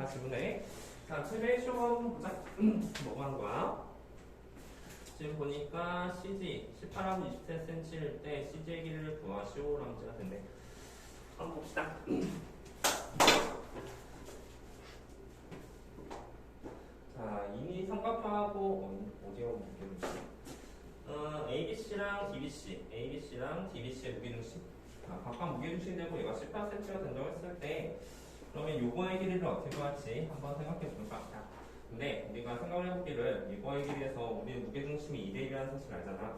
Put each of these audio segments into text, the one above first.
자, 질문에. 자, 최대 시험 보자. 뭐가 하는 거야? 지금 보니까 CG 18하고 27cm일 때 CG의 길이를 구하시오라는 문제가 된대. 한번 봅시다. 자, 이미 삼각형하고 어디가 무게중심? ABC랑 DBC의 무게중심. 자, 각각 무게중심이 되고 얘가 18cm가 된다고 했을 때 그러면 요거의 길이를 어떻게 구할지 한번 생각해 볼까? 자, 근데 우리가 생각을 해보기를 이거의 길이에서 우리는 무게중심이 2대1이라는 사실을 알잖아.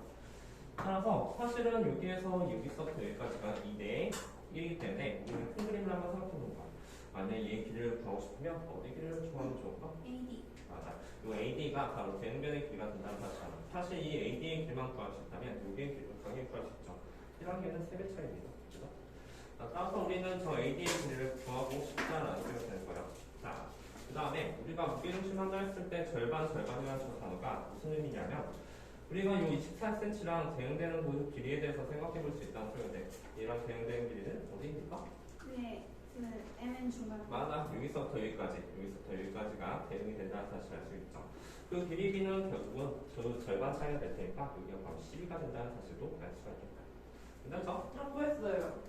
따라서 사실은 여기에서 여기서부터 여기까지가 2대 1이기 때문에 우리는 큰 그림을 한번 생각해 보는 거야. 만약에 얘 길이를 구하고 싶으면 어디 길이를 구하면 좋을까? AD. 맞아. 이 AD가 바로 대응변의 길이가 된다는 사실이야. 사실 이 AD의 길이만 구할 수 있다면 여기의 길이도 당연히 구할 수 있죠. 이랑 얘는 3배 차이입니다. 그죠? 따라서 우리는 저 AD의 길이를 구하고 싶다라는 생각이 되는 거예요. 자, 그 다음에 우리가 무게중심 한다 했을 때 절반이라는 저 단어가 무슨 의미냐면 우리가 이 24cm랑 대응되는 그 길이에 대해서 생각해 볼 수 있다는 소리인데 얘랑 대응되는 길이는 어디입니까? 네, 그 M은 중간. 맞아. 여기서부터 여기까지가 대응이 된다는 사실을 알 수 있죠. 그 길이는 결국은 그 절반 차이가 될 테니까 여기가 바로 12가 된다는 사실도 알 수가 있겠다. 괜찮죠? 구했어요.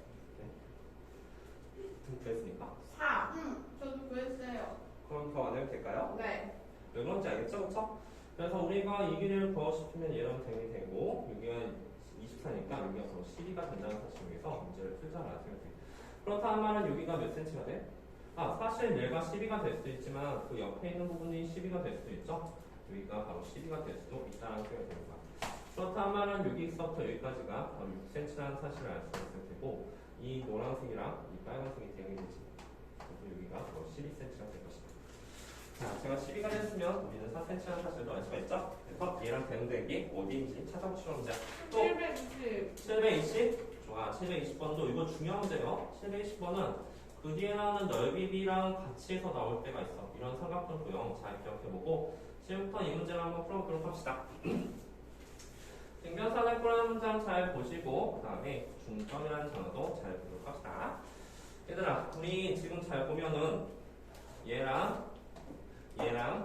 됐으니까. 4. 저도 구했어요. 그럼 더 안 해도 될까요? 네. 왜 그런지 알겠죠? 그쵸? 그래서 우리가 이 길이를 구하고 싶으면 얘랑 대응이 되고 여기가 24니까 여기가 바로 12가 된다는 사실을 위해서 문제를 풀자라는 생각이 듭니다. 그렇다는 말은 여기가 몇 cm가 돼? 사실 얘가 12가 될 수도 있지만 그 옆에 있는 부분이 12가 될 수도 있죠? 여기가 바로 12가 될 수도 있다는 생각이 듭니다. 그렇다는 말은 여기서부터 여기까지가 바로 6cm라는 사실을 알 수 있을 테고 이 노란색이랑 이 빨간색이 대응이 되지. 그래서 여기가 바로 12cm가 될 것이다. 자, 제가 12가 됐으면 우리는 4cm라는 사실도 알 수가 있죠? 그래서 얘랑 대응된 게 어디인지 찾아보시면 문제야. 또 720. 720? 좋아, 720번도 이거 중요한 문제예요. 720번은 그 뒤에 나오는 넓이 B랑 같이 해서 나올 때가 있어. 이런 삼각형 도형 잘 기억해보고 지금부터 이 문제를 한번 풀어보도록 합시다. 등변선을 꾸는 문장 잘 보시고 그 다음에 중점이라는 단어도 잘 보도록 합시다. 얘들아, 우리 지금 잘 보면은 얘랑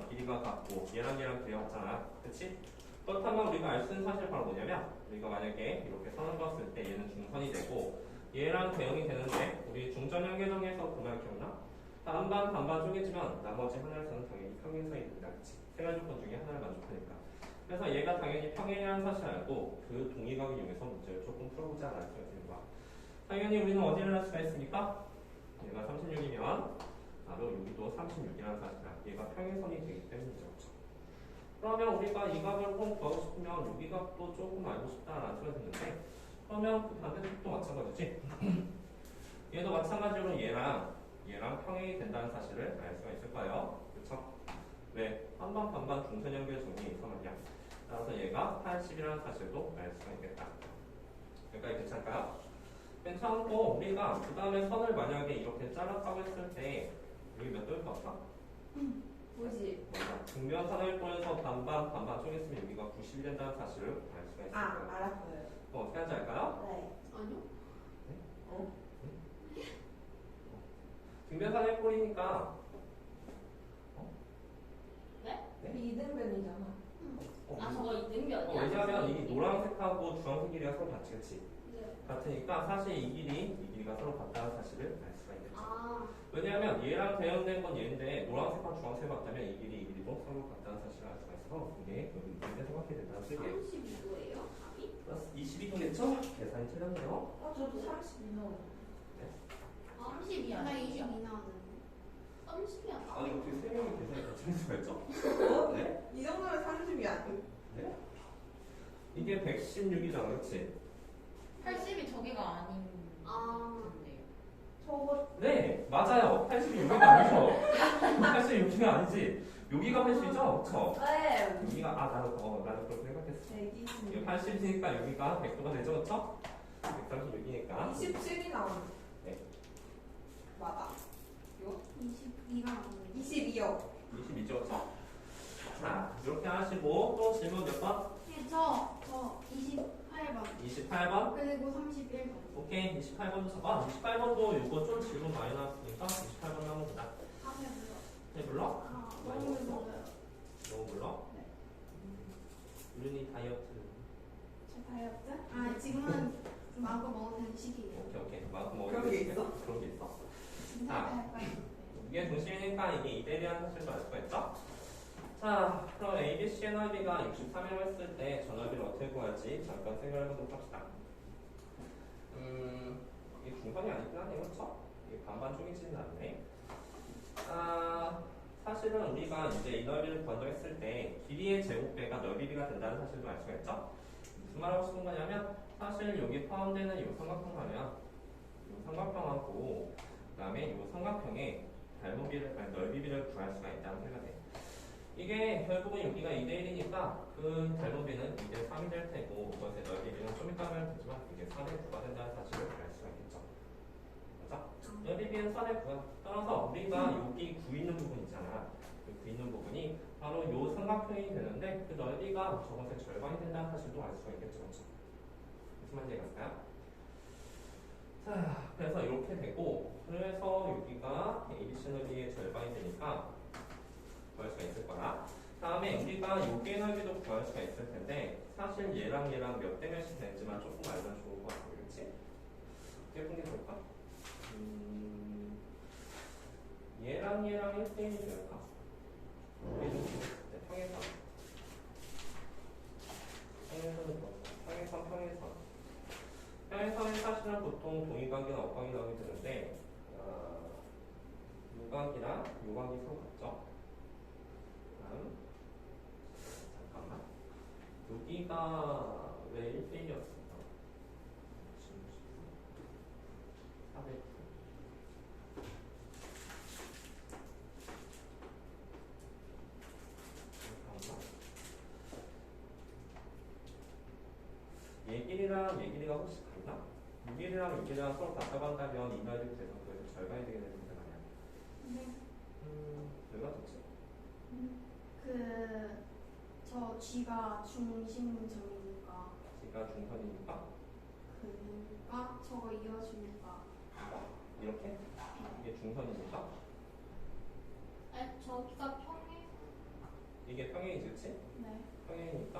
길이가 같고 얘랑 길이가 같잖아. 그치? 그렇다면 우리가 알 수 있는 사실이 바로 뭐냐면 우리가 만약에 이렇게 선을 그었을 때 얘는 중선이 되고 얘랑 대응이 되는데 우리 중점형 계정에서 그 말 기억나? 반반 쪼개지면 나머지 하나에서는 당연히 평행선이 된다. 그치? 세 가지 조건 중에 하나를 만족하니까. 그래서 얘가 당연히 평행이라는 사실을 알고 그 동의각을 이용해서 문제를 조금 풀어보자라는 생각이 드는 거야. 당연히 우리는 어디를 할 수가 있습니까? 얘가 36이면 바로 여기도 36이라는 사실이야. 얘가 평행선이 되기 때문이죠. 그러면 우리가 이 각을 꼭 구하고 싶으면 여기 각도 조금 알고 싶다라는 생각이 드는데 그러면 그 반대쪽도 마찬가지지. 얘도 마찬가지로 얘랑 평행이 된다는 사실을 알 수가 있을까요? 그쵸? 왜? 반반 중선 연결 정리해서 말이야. 따라서 얘가 80이라는 사실도 알 수가 있겠다. 여기까지 괜찮을까요? 괜찮고 우리가 그 다음에 선을 만약에 이렇게 잘랐다고 했을 때 여기 몇 도일 것 같아? 뭐지? 맞아. 등변선을 꼬여서 반반 쪼갰으면 여기가 90이 된다는 사실을 알 수가 있을 거예요. 알았어요. 어떻게 하는지 알까요? 네. 아니요. 등변선을 꼬리니까 이등변이잖아. 저거 이등변이야? 왜냐하면 이 노란색하고 주황색 길이가 서로 같이 그치? 네. 같으니까 사실 이 길이가 서로 같다는 사실을 알 수가 있겠죠. 왜냐하면 얘랑 대응된 건 얘인데 노란색과 주황색이 같다면 이 길이도 서로 같다는 사실을 알 수가 있어서 이게 여기 이렇게 생각해야 된다는 소리예요. 32도예요? 답이? 플러스 22도겠죠? 계산이 틀렸네요. 저도 32 넣었는데. 30이 아니야? 나 22 나왔는데. 30이 아니야? 아니 어떻게 세 명이 계산이 같이 할 수가 있죠? 네? 이 정도면 30이 아니고. 네? 이게 116이잖아, 그렇지? 80이 저기가 아닌 아. 건데요. 저거 네, 맞아요. 80이 여기가 아니죠? 80이 여기가 아니지. 여기가 80이죠? 그쵸? 네. 여기가 나도 그렇게 생각했어. 120. 여기 80이니까 여기가 100도가 되죠, 그쵸? 136이니까. 27이 나오는. 네. 맞아. 22가 나왔는데. 22요. 22죠, 그쵸? 자, 이렇게 하시고 또 질문 몇 번? 네, 저 28번. 28번? 그리고 31번. 오케이, 28번도 잡아. 28번도 이거 좀 질문 많이 나왔으니까 28번 한번 보자. 앞에 불러. 이게 중심이니까 이게 2대1이라는 사실도 알 수가 있죠? 자, 그럼 ABC의 넓이가 63이라고 했을 때 저 넓이를 어떻게 구할지 잠깐 생각해 보도록 합시다. 이게 중선이 아니긴 하네요. 그렇죠? 이게 반반 쪼개지는 않네. 사실은 우리가 이제 이 넓이를 구한다고 했을 때 길이의 제곱배가 넓이비가 된다는 사실도 알 수가 있죠? 무슨 말하고 싶은 거냐면 사실 여기 포함되는 이 삼각형 하면 이 삼각형하고 그 다음에 이 삼각형의 넓이비를 구할 수가 있다는 소리가 돼. 이게 결국은 여기가 2대1이니까 그 닮은비는 2대3이 될 테고 그것의 넓이비는 좀 이따 하면 되지만 이게 4대9가 된다는 사실을 알 수가 있겠죠. 맞죠? 넓이비는 4대9야. 따라서 우리가 여기 구 있는 부분 있잖아. 그 구 있는 부분이 바로 이 삼각형이 되는데 그 넓이가 저것의 절반이 된다는 사실도 알 수가 있겠죠. 그렇죠? 무슨 말인지 알겠어요? 자, 그래서 이렇게 되고 그래서 여기가 ABC 넓이의 절반이 되니까 구할 수가 있을 거라. 다음에 우리가 요게 넓이도 구할 수가 있을 텐데 사실 얘랑 몇 대 몇이 되는지만 조금 알면 좋을 것 같고 그렇지? 어떻게 푼 게 좋을까? 얘랑 1대1이 될까? 평행선 평행선은 사실은 보통 동의각이나 억각이 나오게 되는데 요각이랑 요각이 서로 같죠? 잠깐만. 여기가 왜 1대1이었을까? 400. 잠깐만. 얘 길이가 혹시 같나? 이 길이랑 이 길이랑 서로 같다고 한다면 이 넓이 돼서 그 절반이 되게 되는 거 아니야? 네. 여기가 좋지? 저 G가 중심점이니까 G가 중선이니까 그니까 저거 이어주니까 이렇게? 이게 중선이니까 저기가 평행. 이게 평행이지 그치? 네. 평행이니까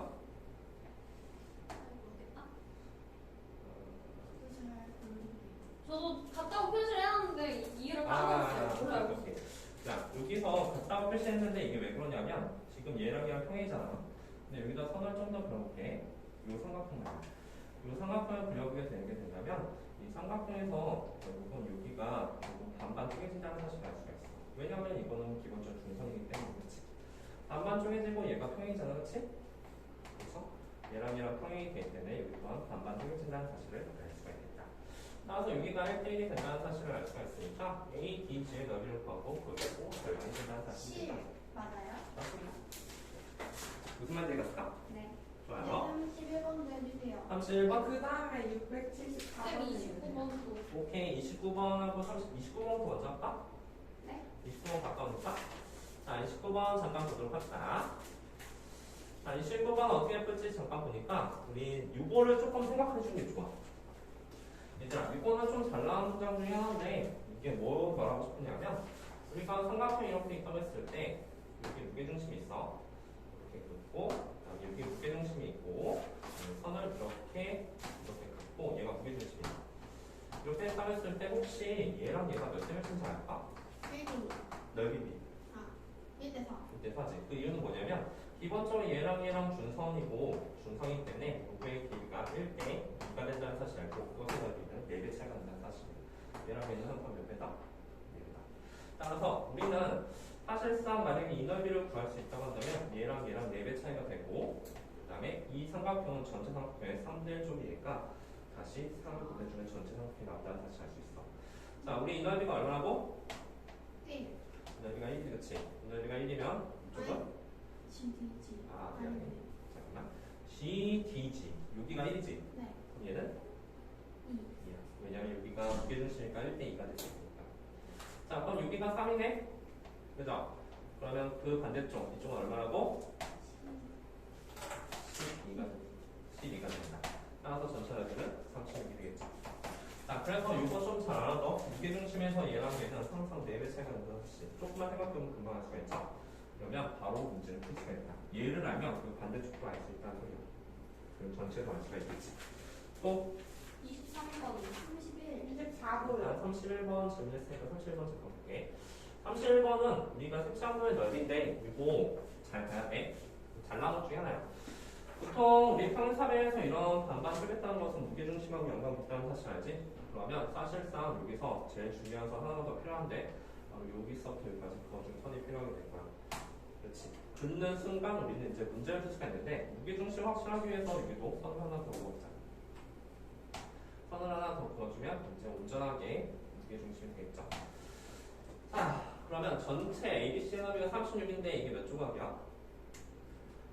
모르겠다. 잘 모르겠네요. 저도 같다고 표시를 해놨는데 이해를 까먹었어요. 몰라요. 오케이. 자, 여기서 같다고 표시했는데 이게 왜 그러냐면 지금 얘랑 평행이잖아. 근데 여기다 선을 좀 더 그려볼게. 이 삼각형을. 이 삼각형을 그려보게 되는 게 된다면 이 삼각형에서 결국은 여기가 결국 반반 쪼개진다는 사실을 알 수가 있어. 왜냐면 이거는 기본적으로 중선이기 때문에 그렇지. 반반 쪼개지고 얘가 평행이잖아, 그렇지? 그래서 얘랑 평행이 되기 때문에 여기 또한 반반 쪼개진다는 사실을 알 수가 있겠다. 따라서 여기가 1대1이 된다는 사실을 알 수가 있으니까 A, D, G의 넓이를 구하고 그것도 절반이 된다는 사실이 10 있다. 맞아요? 맞습니다. 무슨 말인지 알겠을까? 네. 좋아요. 31번도 해주세요. 31번. 그 다음에 674번. 쌤 29번도. 오케이. 29번하고 29번부터 먼저 할까? 네. 29번 가까우니까. 자, 29번 잠깐 보도록 합시다. 자, 29번 어떻게 풀지 잠깐 보니까 우리 요거를 조금 생각해 주는 게 좋아. 얘들아, 이거는 좀 잘 나온 문장 중에 하나인데 이게 뭐 말하고 싶으냐면 우리가 삼각형이 이렇게 있다고 했을 때 여기 무게중심이 있어. 이렇게 긋고 그다음에 여기 무게중심이 있고 선을 이렇게 긋고 얘가 무게중심이 있어. 이렇게 했다고 했을 때 혹시 얘랑 얘가 몇 대 몇인지 알까? 1대2. 넓이비. 1대4. 이때 사지. 그 이유는 뭐냐면 기본적으로 얘랑 준성이기 때문에 요거의 길이가 1대 2가 된다는 사실 알고 그것의 넓이는 4배 차이가 난다는 사실이에요. 얘랑 얘는 항상 몇 배다? 4배다. 따라서 우리는 사실상 만약에 이 넓이를 구할 수 있다고 한다면 얘랑 4배 차이가 되고 그 다음에 이 삼각형은 전체 삼각형의 3대1 쪽이니까 다시 3을 곱해주면 전체 삼각형이 나온다는 사실 알 수 있어. 자, 우리 이 넓이가 얼마라고? 1. 이 넓이가 1이지 그치? 이 넓이가 1이면 이쪽은? GDG. 아, 미안해. 잠깐만. GDG. 여기가 1이지? 네. 그럼 얘는? 2. 2야. 왜냐면 여기가 무게중심이니까 1대 2가 될 수 있으니까. 자, 그럼 여기가 3이네? 그죠? 그러면 그 반대쪽, 이쪽은 얼마라고? 12가 된다. 따라서 전체 넓이는 36이 되겠죠. 자, 그래서 이거 좀 잘 알아둬. 무게중심에서 얘랑 얘는 항상 4배 차이가 난다는 사실. 조금만 생각해보면 금방 알 수가 있죠? 그러면 바로 문제를 풀 수가 있다. 얘를 알면 그 반대쪽도 알 수 있다는 소리야. 그럼 전체도 알 수가 있겠지. 또 23번. 31. 24번. 31번 질문했으니까 31번 잠깐 볼게. 31번은 우리가 색상도의 넓이인데 이거 잘 봐야 돼. 잘라놓은 중에 하나야. 보통 우리 평사배에서 이런 반반 쓰겠다는 것은 무게중심하고 연관이 있다는 사실 알지? 그러면 사실상 여기서 제일 중요한 선 하나 더 필요한데 바로 여기서부터 여기까지 그어준 선이 필요하게 될 거야. 그렇지. 긋는 순간 우리는 이제 문제를 풀 수가 있는데 무게중심 확실하기 위해서 여기도 선을 하나 더 그어보자. 선을 하나 더 그어주면 이제 온전하게 무게중심이 되겠죠. 자, 그러면 전체 ABC의 너비가 36인데 이게 몇 조각이야?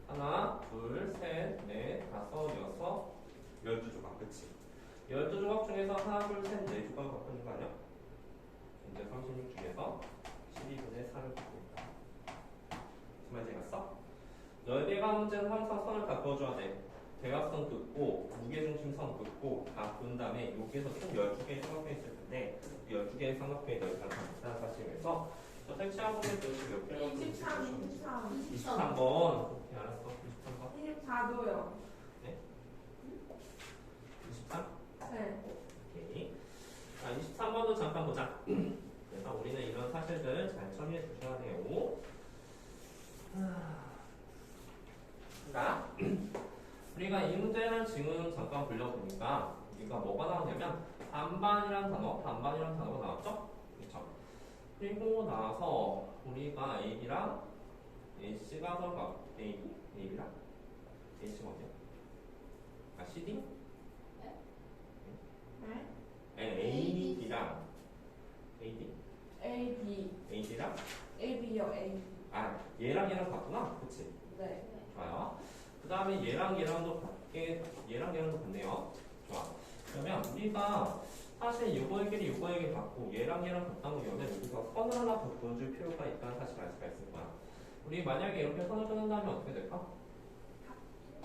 하나, 둘, 셋, 넷, 다섯, 여섯, 12조각. 그치? 12조각 중에서 하나, 둘, 셋, 네 조각을 갖고 있는 거 아니야? 이제 36 중에서 12분의 4를 갖고 있다. 무슨 말인지 알았어? 넓이가 문제는 항상 선을 다 그어줘야 돼. 대각선 긋고 무게중심선 긋고 다 그은 다음에 여기에서 총 12개의 삼각형이 있을 텐데 이 12개의 삼각형의 넓이가 다 있다는 사실에서 저 색채한 부분에 도대체 몇 개라고 23번. 오케이, 알았어. 23번. 24도요. 네? 23? 네. 오케이. 자, 23번도 잠깐 보자. 그래서 우리는 이런 사실들 잘 처리해 주셔야 돼요. 자, 우리가 이 문제를 지금 잠깐 불려보니까 우리가 뭐가 나오냐면 반반이라는 단어가 나왔죠? 그렇죠? 그리고 나서 우리가 AB랑 AC가 서로 AB랑 AC가 어디야? 아, CD? 네. AB랑 AD? A, B. AD랑 A, B요, A. 아, 얘랑 같구나? 그치? 네. 좋아요. 그 다음에 얘랑도 같네요. 좋아. 그러면 우리가 사실 이거의 길이 같고 얘랑 같다는 경우는 우리가 선을 하나 더 그어줄 필요가 있다는 사실을 알 수가 있을 거야. 우리 만약에 이렇게 선을 끊는다면 어떻게 될까?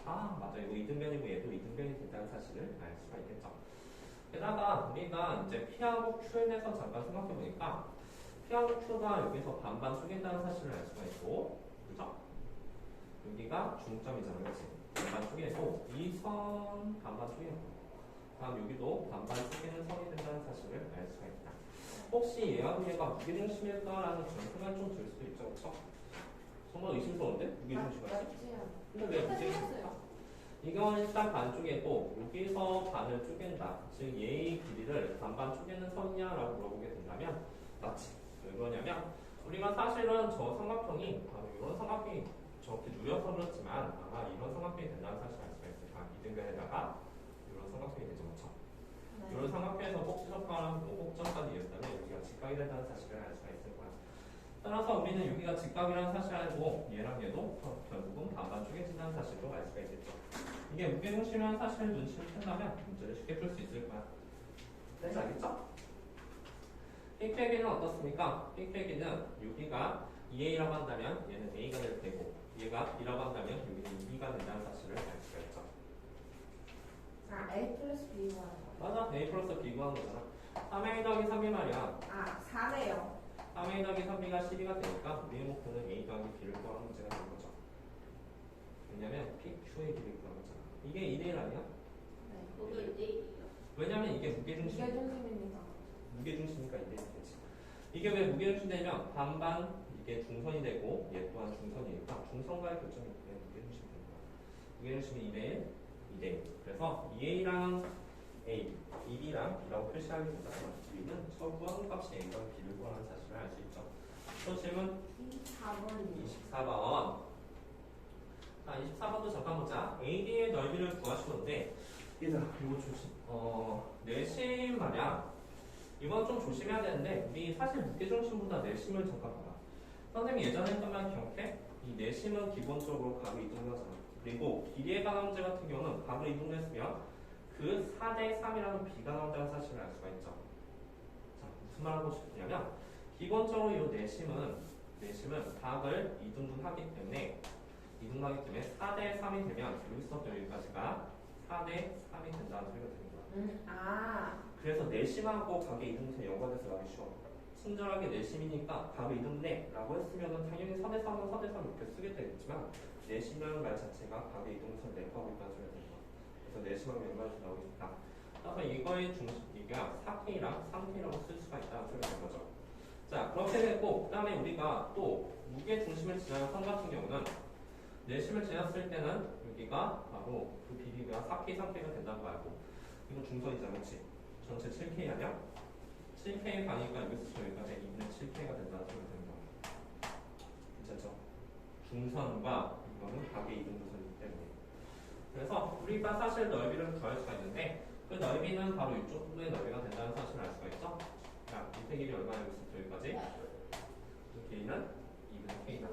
아, 맞아. 이거 이등변이고 얘도 이등변이 된다는 사실을 알 수가 있겠죠. 게다가 우리가 이제 P하고 Q에 대해서 잠깐 생각해 보니까 P하고 Q가 여기서 반반 쪼갠다는 사실을 알 수가 있고, 그죠? 여기가 중점이잖아, 그렇지? 반반 쪼개고 이 선 반반 쪼개는 거. 다음 여기도 반반 쪼개는 선이 된다는 사실을 알 수가 있다. 혹시 얘하고 얘가 무게중심일까라는 그런 생각이 좀 들 수도 있죠, 그렇죠? 정말 의심스러운데? 무게중심이지? 근데 왜 무게중심일까? 이건 일단 반 쪼개고 여기서 반을 쪼갠다. 즉 얘의 길이를 반반 쪼개는 선이냐라고 물어보게 된다면 맞지. 왜 그러냐면 우리가 사실은 저 삼각형이 바로 이런 삼각형이 저렇게 누려서 그렇지만 아마 이런 삼각형이 된다는 사실을 알 수가 있어요. 이등변에다가 이런 삼각형이 되죠, 그렇죠? 이런 삼각형에서 꼭지점까지 이었다면 여기가 직각이 된다는 사실을 알 수가 있을 거야. 따라서 우리는 여기가 직각이라는 사실을 알고 얘랑 얘도 결국은 반반 쪼개진다는 사실도 알 수가 있겠죠. 이게 무게중심이라는 사실을 눈치를 챈다면 문제를 쉽게 풀 수 있을 거야. 네, 알겠죠? 빅배기는 어떻습니까? 빅배기는 여기가 2A라고 한다면 얘는 A가 될 테고 얘가 B라고 한다면 여기는 B가 된다는 사실을 알 수가 있죠. 아, A 플러스 B 와. 맞아. A 플러스 B 구하는 거잖아. 3A 더하기 3B 말이야. 아, 4네요. 3A 더하기 3B가 12가 되니까 우리의 목표는 A 더하기 B를 구하는 문제가 된 거죠. 왜냐면 PQ의 B를 구하는 거잖아. 이게 2대1 아니야? 네. 왜냐면 이게 무게중심. 무게중심이니까. 무게중심이니까 2대1이겠지. 이게 왜 무게중심되면 반반 이게 중선이 되고 얘 또한 중선이니까 중선과의 교점이 그냥 무게중심이 되는 거야. 무게중심이 2대1, 2대1. 그래서 2A랑 A, 2B랑 B라고 표시하기보다는 우리는 처구한 값이 A랑 B를 구하는 사실을 알 수 있죠. 또 질문 24번이요. 24번. 자, 24번도 잠깐 보자. AD의 넓이를 구하시는데 얘들아 이거 조심. 내심 말이야. 이건 좀 조심해야 되는데 우리 사실 무게중심보다 내심을 잠깐 봐봐. 선생님이 예전에 했던 말 기억해? 이 내심은 기본적으로 값을 이동하잖아. 그리고 길이에 관한 문제 같은 경우는 값을 이동했으면 그 4대 3이라는 비가 나온다는 사실을 알 수가 있죠. 자, 무슨 말 하고 싶냐면 기본적으로 이 내심은 값을 이등분하기 때문에 4대 3이 되면 여기서부터 여기까지가 4대 3이 된다는 소리가 되는 거야. 아. 그래서 내심하고 값의 이등분이 연관돼서 나기 쉬워. 친절하게 내심이니까 값의 이등분해 라고 했으면 당연히 4대 3은 4대 3 이렇게 쓰게 되겠지만 내심이라는 말 자체가 값의 이등분을 내포하고 있다는 소리가 되는 거야. 그래서 내심하고 연관해서 나오고 있다. 따라서 이거의 중심, 이게 4K랑 3K라고 쓸 수가 있다는 소리가 되는 거죠. 자, 그렇게 됐고, 그 다음에 우리가 또 무게 중심을 지나는 선 같은 경우는 내심을 지났을 때는 여기가 바로 그 비비가 4K, 3K가 된다고 알고, 이거 중선이잖아, 그렇지? 전체 7K 아니야? 7K 가니까 여기서 여기까지 2분의 7K가 된다는 소리 되는 거야. 괜찮죠? 중선과 이거는 각의 이등분선이기 때문에. 그래서 우리가 사실 넓이를 구할 수가 있는데 그 넓이는 바로 이쪽 부분의 넓이가 된다는 사실을 알 수가 있죠? 자, 밑에 길이 얼마나 여기서 여기까지? 그 길이는 2분의 K다.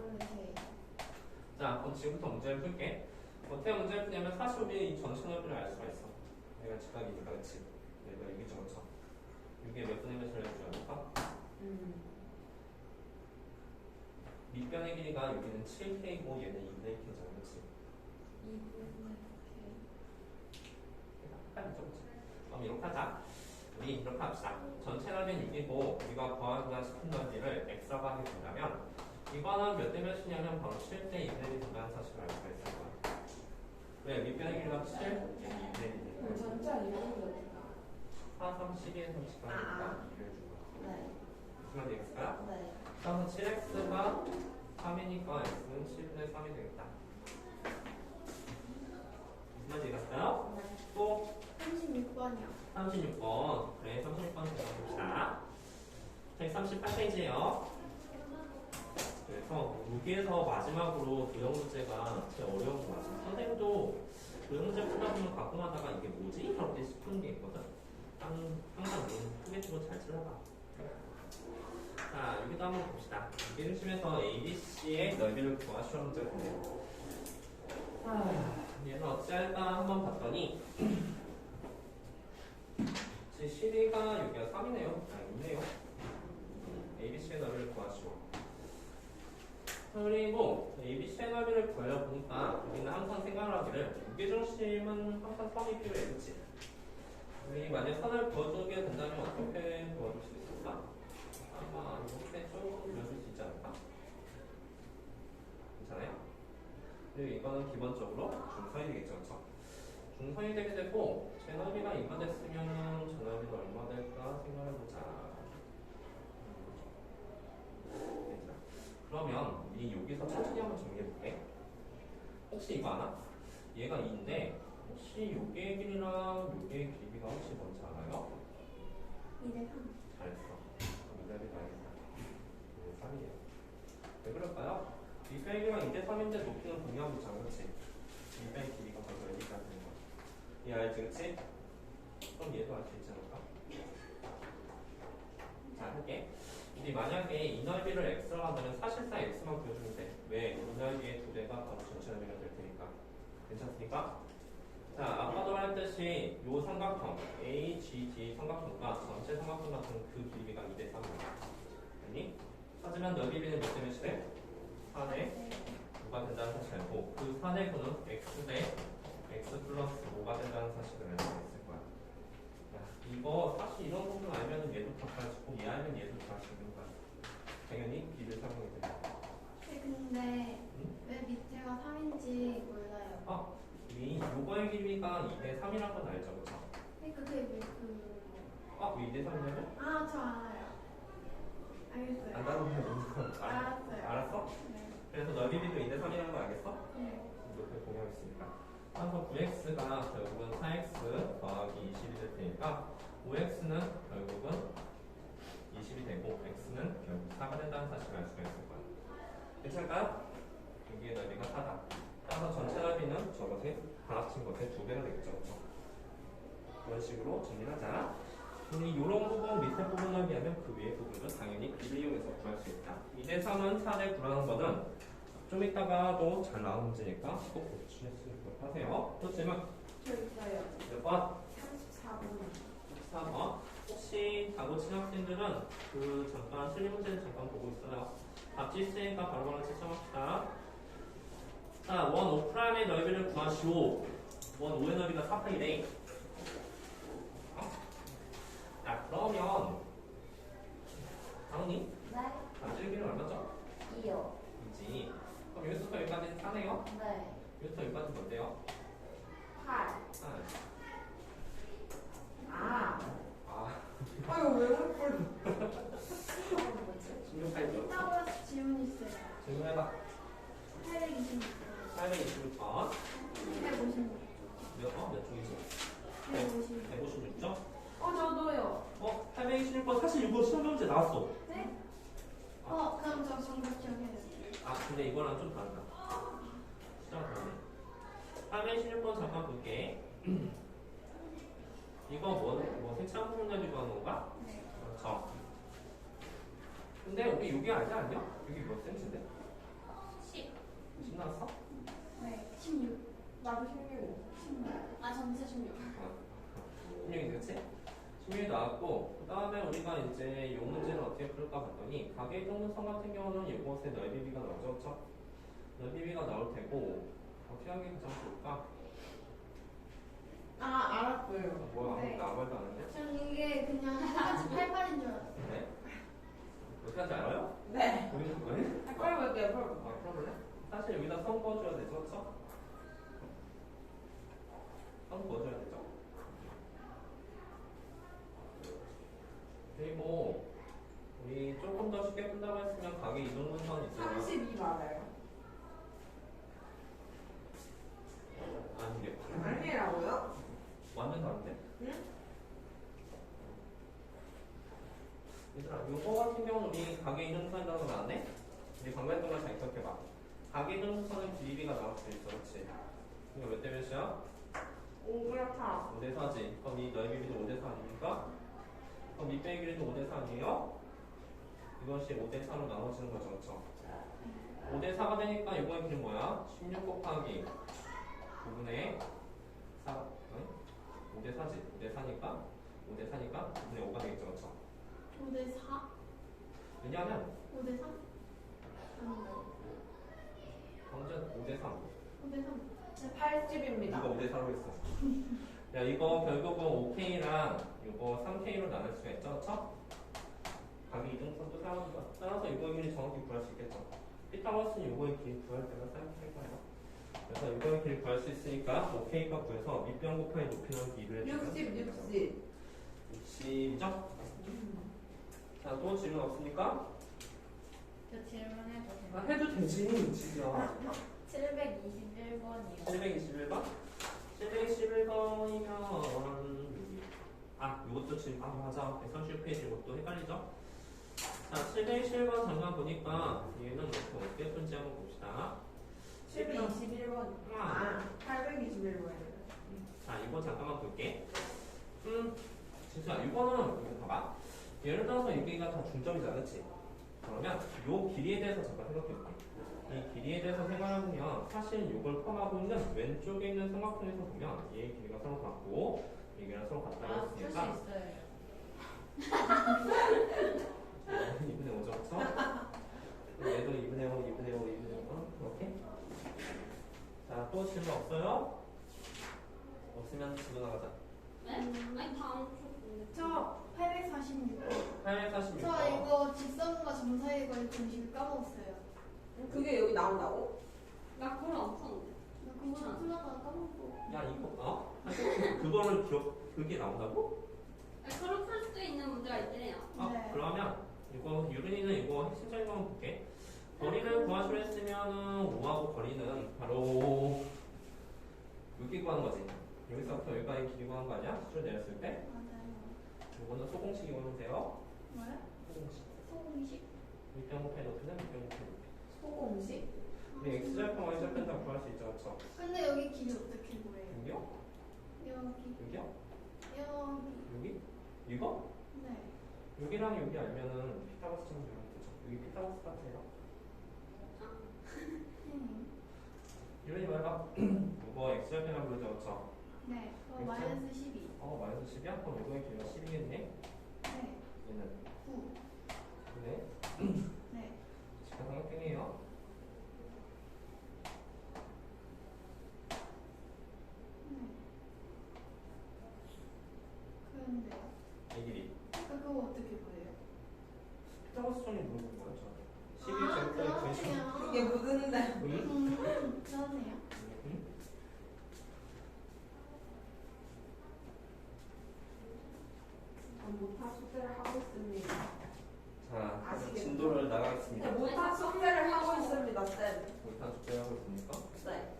자, 그럼 지금부터 문제를 풀게. 어떻게 문제를 푸냐면 사실 우리 이 전체 넓이를 알 수가 있어. 내가 직각이니까 그치? 내가 이게 전체. 이게 몇 분의 몇을 해줘야 할까? 밑변의 길이가 여기는 7K고 얘는 2분의 K잖아, 그치? 헷갈리죠, 그치? 그럼 이렇게 하자. 우리 이렇게 합시다. 전체 넓이는 6이고 우리가 구하고자 싶은 넓이를 x라고 하게 된다면 이거는 몇 대 몇이냐면 바로 7대 2분의 1이 된다는 사실을 알 수가 있을 거야. 왜? 밑변의 길이가 7, 얘는 2분의 1이니까. 전자 이름이 어디가? 4, 3, 12에서 10가니까 2를 준 거야. 네. 무슨 말이 x야? 네. 따라서 7x가 3이니까 x는 7분의 3이 되겠다. 무슨 말인지 이해갔어요? 또 36번이요. 36번. 그래, 36번 들어봅시다. 138페이지에요. 그래서 여기에서 마지막으로 도형 문제가 제일 어려운 거 같아요. 선생님도 도형 문제 풀다 보면 가끔 하다가 이게 뭐지? 이렇게 싶은 게 있거든. 항상 눈 크게 뜨고 잘 찔러봐. 자, 여기도 한번 봅시다. 무게 중심에서 ABC의 넓이를 구하시오 문제가 있네요. 얘는 어찌할까 한번 봤더니 제 실이가 여기가 3이네요. 아, 있네요. ABC의 넓이를 구하시오. 그리고 ABC의 넓이를 구하려보니까 우리는 항상 생각을 하기를 무게중심은 항상 선이 필요해, 그치? 우리 만약 선을 그어주게 된다면 어떻게 그어줄 수 있을까? 아마 이렇게 쭉 그려줄 수 있지 않을까? 괜찮아요? 그리고 이거는 기본적으로 중선이 되겠죠, 그쵸? 중선이 되게 되고 제 넓이가 이가 됐으면 저 넓이는 얼마 될까 생각해보자. 괜찮아. 그러면 우리 여기서 천천히 한번 정리해볼게. 혹시 이거 아나? 얘가 2인데 혹시 요게 길이랑 요게 길이가 혹시 뭔지 알아요? 2대 3. 잘했어. 그럼 이 넓이가 알겠다. 2대 3이에요. 왜 그럴까요? 밑변의 길이가 2대 3인데 높이는 동일하잖아, 그치? 밑변의 길이가 바로 여기까지 되는 거야. 얘 알지, 그치? 그럼 얘도 알 수 있지 않을까? 자, 할게. 우리 만약에 이 넓이를 x라고 한다면 사실상 x만 구해주면 돼. 왜? 이 넓이의 두 배가 바로 전체 넓이가 될 테니까. 괜찮습니까? 자, 아까도 말했듯이 요 삼각형 AGD 삼각형과 전체 삼각형 같은 그 길이가 2대 3입니다. 아니? 하지만 넓이비는 몇 대 몇이래? 4대 5가 된다는 사실 알고 그 4대 9는 x대 x 플러스 5가 된다는 사실을 알 수 있을 거야. 야, 이거 사실 이런 부분 알면 얘도 다 가르치고 얘 알면 얘도 다 할 수 있는 거야. 당연히 비를 사용하게 됩니다. 근데 왜 밑에가 3인지 몰라요. 이 요거의 길이가 2대 3이라는 건 알죠, 그쵸? 그러니까 그게 왜 왜 2대 3이냐고? 저 알아요. 알겠어요. 안다는 거 알았어요. 알았어? 네. 그래서 넓이비도 2대 3이라는 거 알겠어? 네. 이렇게 공유하겠습니다. 따라서 9x가 결국은 4x 더하기 20이 될 테니까 5x는 결국은 20이 되고 x는 결국 4가 된다는 사실을 알 수가 있을 거야. 괜찮을까요? 여기의 넓이가 4다. 따라서 전체 넓이는 저것의 다 합친 것의 2배가 되겠죠. 그렇죠? 이런 식으로 정리하자. 우리 이런 부분, 밑에 부분 넓이하면 그 위에 부분은 당연히 비를 이용해서 구할 수 있다. 2대 3은 4대 9라는 거는 좀 이따가도 잘 나오는 문제니까 꼭 고치시도록 하세요. 또 질문 저 있어요. 몇 번? 34번. 14번. 혹시 다 고친 학생들은 그 잠깐 틀린 문제는 잠깐 보고 있어요. 답지 있으니까 바로바로 채점합시다. 자, 원 5'의 넓이를 구하시오. 원 5의 넓이가 4파이래. 자, 그러면 다은이 네. 답지기는 얼마죠? 2요. 이지. 그럼 여기서부터 여기까지는 4네요. 네. 여기서부터 여기까지 뭔데요? 8. 아, 아. 아유, 왜 그걸. 뭐지? 826번. 156. 몇 쪽이지? 156. 156점? 저도요. 826번 사실 이거 시험 문제 나왔어. 네? 그럼 저 정답 기억해야 돼. 근데 이거랑 좀 다르다. 시작 다르네. 816번 잠깐 볼게. 이거 뭐 세차한 부분 가지고 하는 건가? 네. 그렇죠. 근데 우리 6이 아니지 않냐? 6이 몇 cm인데? 10. 10 나왔어? 네. 16. 나도 16. 16. 전체 16. 16이 그치? 16이 나왔고 그 다음에 우리가 이제 이 문제를 어떻게 풀까 봤더니 가계 동문선 같은 경우는 이곳에 넓이비가 나오죠. 그렇죠? 넓이비가 나올 테고 어떻게 하는 게 가장 좋을까? 알았어요. 뭐야 네. 아무 말도 안 하는데? 전 이게 그냥 똑같이 88인 줄 알았어요. 네? 어떻게 하는지 알아요? 네. 우리 그거해? 풀어볼게요, 풀어볼게요. 풀어볼래? 사실 여기다 선 그어줘야 되죠, 그렇죠? 선 그어줘야 되죠. 그리고 우리 조금 더 쉽게 푼다고 했으면 가게 이동분선 있잖아요. 32 맞아요. 아니래. 아니라고요? 완전 다른데? 응? 얘들아, 요거 같은 경우는 우리 가게 이동분선이라고 나왔네? 우리 방금 걸 잘 기억해봐. 가게 이동분선은 길이가 나올 수 있어, 그렇지? 이거 몇 대 몇이야? 5그렇다. 5대 4지. 그럼 이 넓이비도 5대 4 아닙니까? 그럼 밑배의 길이도 5대 4 아니에요? 이것이 5대 4로 나눠지는 거죠, 그렇죠? 5대 4가 되니까 이거의 길이 뭐야? 16 곱하기 9분의 4, 5대 4지. 5대 4니까 5대 4니까 9분의 5가 되겠죠, 그렇죠? 5대 4? 왜냐하면 5대 3? 아닌가요? 완전 5대 3. 5대 3. 네, 80입니다. 누가 5대 4로 했어? 야, 이거 결국은 5K랑 이거 3K로 나눌 수가 있죠, 그렇죠? 각이 이등선도 사용합니다. 따라서 이거의 길이 정확히 구할 수 있겠죠. 피타고라스는 이거의 길이 구할 때가 사용할 거예요. 그래서 이거의 길이 구할 수 있으니까 5K가 구해서 밑변 곱하기 높이는 2를 60. 60이죠? 자, 또 질문 없습니까? 저 질문해도 돼요? 해도 되지, 진짜. 721번이요. 721번? 721번이면 이것도 지금 맞아. 130페이지 이것도 헷갈리죠? 자, 721번 잠깐 보니까 얘는 어떻게 풀지 한번 봅시다. 721번. 821번이에요. 자, 이거 잠깐만 볼게. 진짜 이거는 이거 봐봐. 예를 들어서 여기가 다 중점이잖아, 그렇지? 그러면 요 길이에 대해서 잠깐 생각해볼게. 이 길이에 대해서 생각해보면 사실 이걸 포함하고 있는 왼쪽에 있는 삼각형에서 보면 얘의 길이가 서로 같고 얘기랑 서로 같다고 풀 수 했으니까 있어요. 2분의 5죠, 그쵸? 얘도 2분의 5, 2분의 5, 2분의 5 이렇게. 자, 또 질문 없어요? 없으면 질문 나가자. 네? 아니 다음 주. 저 846. 846. 저 이거 직선과 점사의 걸 공식을 까먹었어요. 그게 여기 나온다고? 나 그걸 안 푸는데. 나 그거는 풀다가 까먹고. 야, 이거 그거를 그게 나온다고? 아니, 그걸 풀 수도 있는 문제가 있긴 해요. 네. 그러면 이거 유린이는 이거 핵심적인 거 한번 볼게. 거리를 구하기로 했으면은 5하고 거리는 바로 여기 구하는 거지. 여기서부터 여기까지 길이 구하는 거 아니야? 수술 내렸을 때. 맞아요. 이거는 소공식이 오면 돼요. 뭐야? 소공식. 소공식? 밑변 곱하기 높이는 밑변 곱하기 높이. 소공식? 우리 x절편 y절편 다 구할 수 있죠, 그렇죠? 근데 여기 길이 어떻게 구해요? 여기요? 여기. 여기요? 여기. 여기? 이거? 네. 여기랑 여기 알면은 피타고라스처럼 되면 되죠. 여기 피타고라스 같아요. 유린이 말해봐. 이거 x절편이라고 그러죠, 그렇죠? 네. 그렇죠? 마이너스 12. 마이너스 10이야? 그럼 이거의 길이가 10이겠네? 네. 얘는 9. 네. 네. 직각삼각형이에요. 네. 그런데 이 길이. 그거 어떻게 구해요? 피타고라스처럼 물어본 거야, 저. 11 아, 제곱하기 90. 그러네요. 이게 묻은데. 그러네요. 못한 숙제를 하고 있습니다. 자, 아시겠죠? 진도를 나가겠습니다. 못한 숙제를 하고 있습니다, 쌤. 못한 숙제를 하고 있습니까? 네.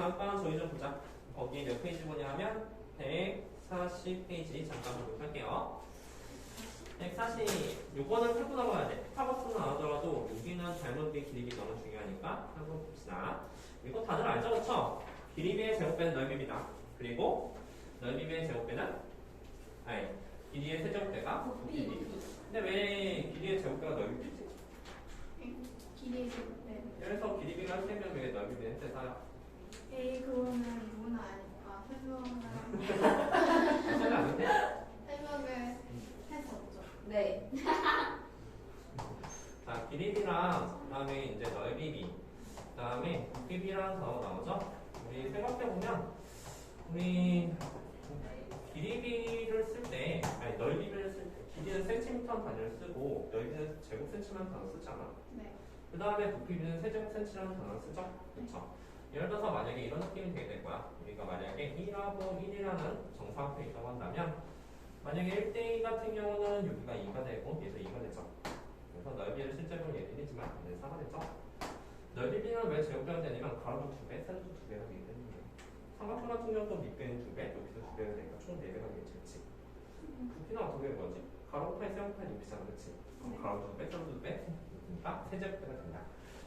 잠깐 저희 좀 보자. 거기 몇 페이지 보냐면 140페이지 잠깐 보도록 할게요. 140 요거는 풀고 나가야 돼. 파버스는 안 하더라도 여기는 잘못된 길이비 너무 중요하니까 한번 봅시다. 이거 다들 알죠? 그쵸? 길이비의 제곱배는 넓이비다. 그리고 넓이비의 제곱배는 아니 길이의 세제곱배가 부피비. 근데 왜 길이의 제곱배가 넓이비지? 길이의 제곱배. 그래서 길이비가 세면 왜 넓이비는 세사요? 에이 그거는 누구나 아니까 설명을 세가 아닌데? 설명을 했었죠. 네. 자, 길이비랑 그다음에 이제 넓이비, 그다음에 부피비라는 단어가 나오죠. 우리 생각해보면 우리 길이비를 쓸 때, 아니 넓이비를 쓸 때, 길이는 센티미터 단위를 쓰고 넓이는 제곱 센티미터 단어 쓰잖아. 네. 그 다음에 부피비는 세제곱 센티라는 단어를 쓰죠. 그렇죠. 예를 들어서 만약에 이런 느낌이 되게 될 거야. 우리가 만약에 1하고 1이라는 정사각형이 있다고 한다면 만약에 1대2 같은 경우는 여기가 2가 되고 얘도 2가 되죠. 그래서 넓이를 실제로는 얘는 1이지만 얘는 4가 되죠. 넓이비는 왜 제곱배가 되냐면 가로도 2배, 세로도 2배가 되기 때문에 삼각형 같은 경우도 밑배는 2배, 높이도 2배가 되니까 총 4배가 되겠지. 그치? 부피는 어떻게 된 거지? 가로 파이, 세로 파이 높이잖아. 그치? 그럼 가로도 2배, 세로도 2배? 그러니까 세제곱배가 된다.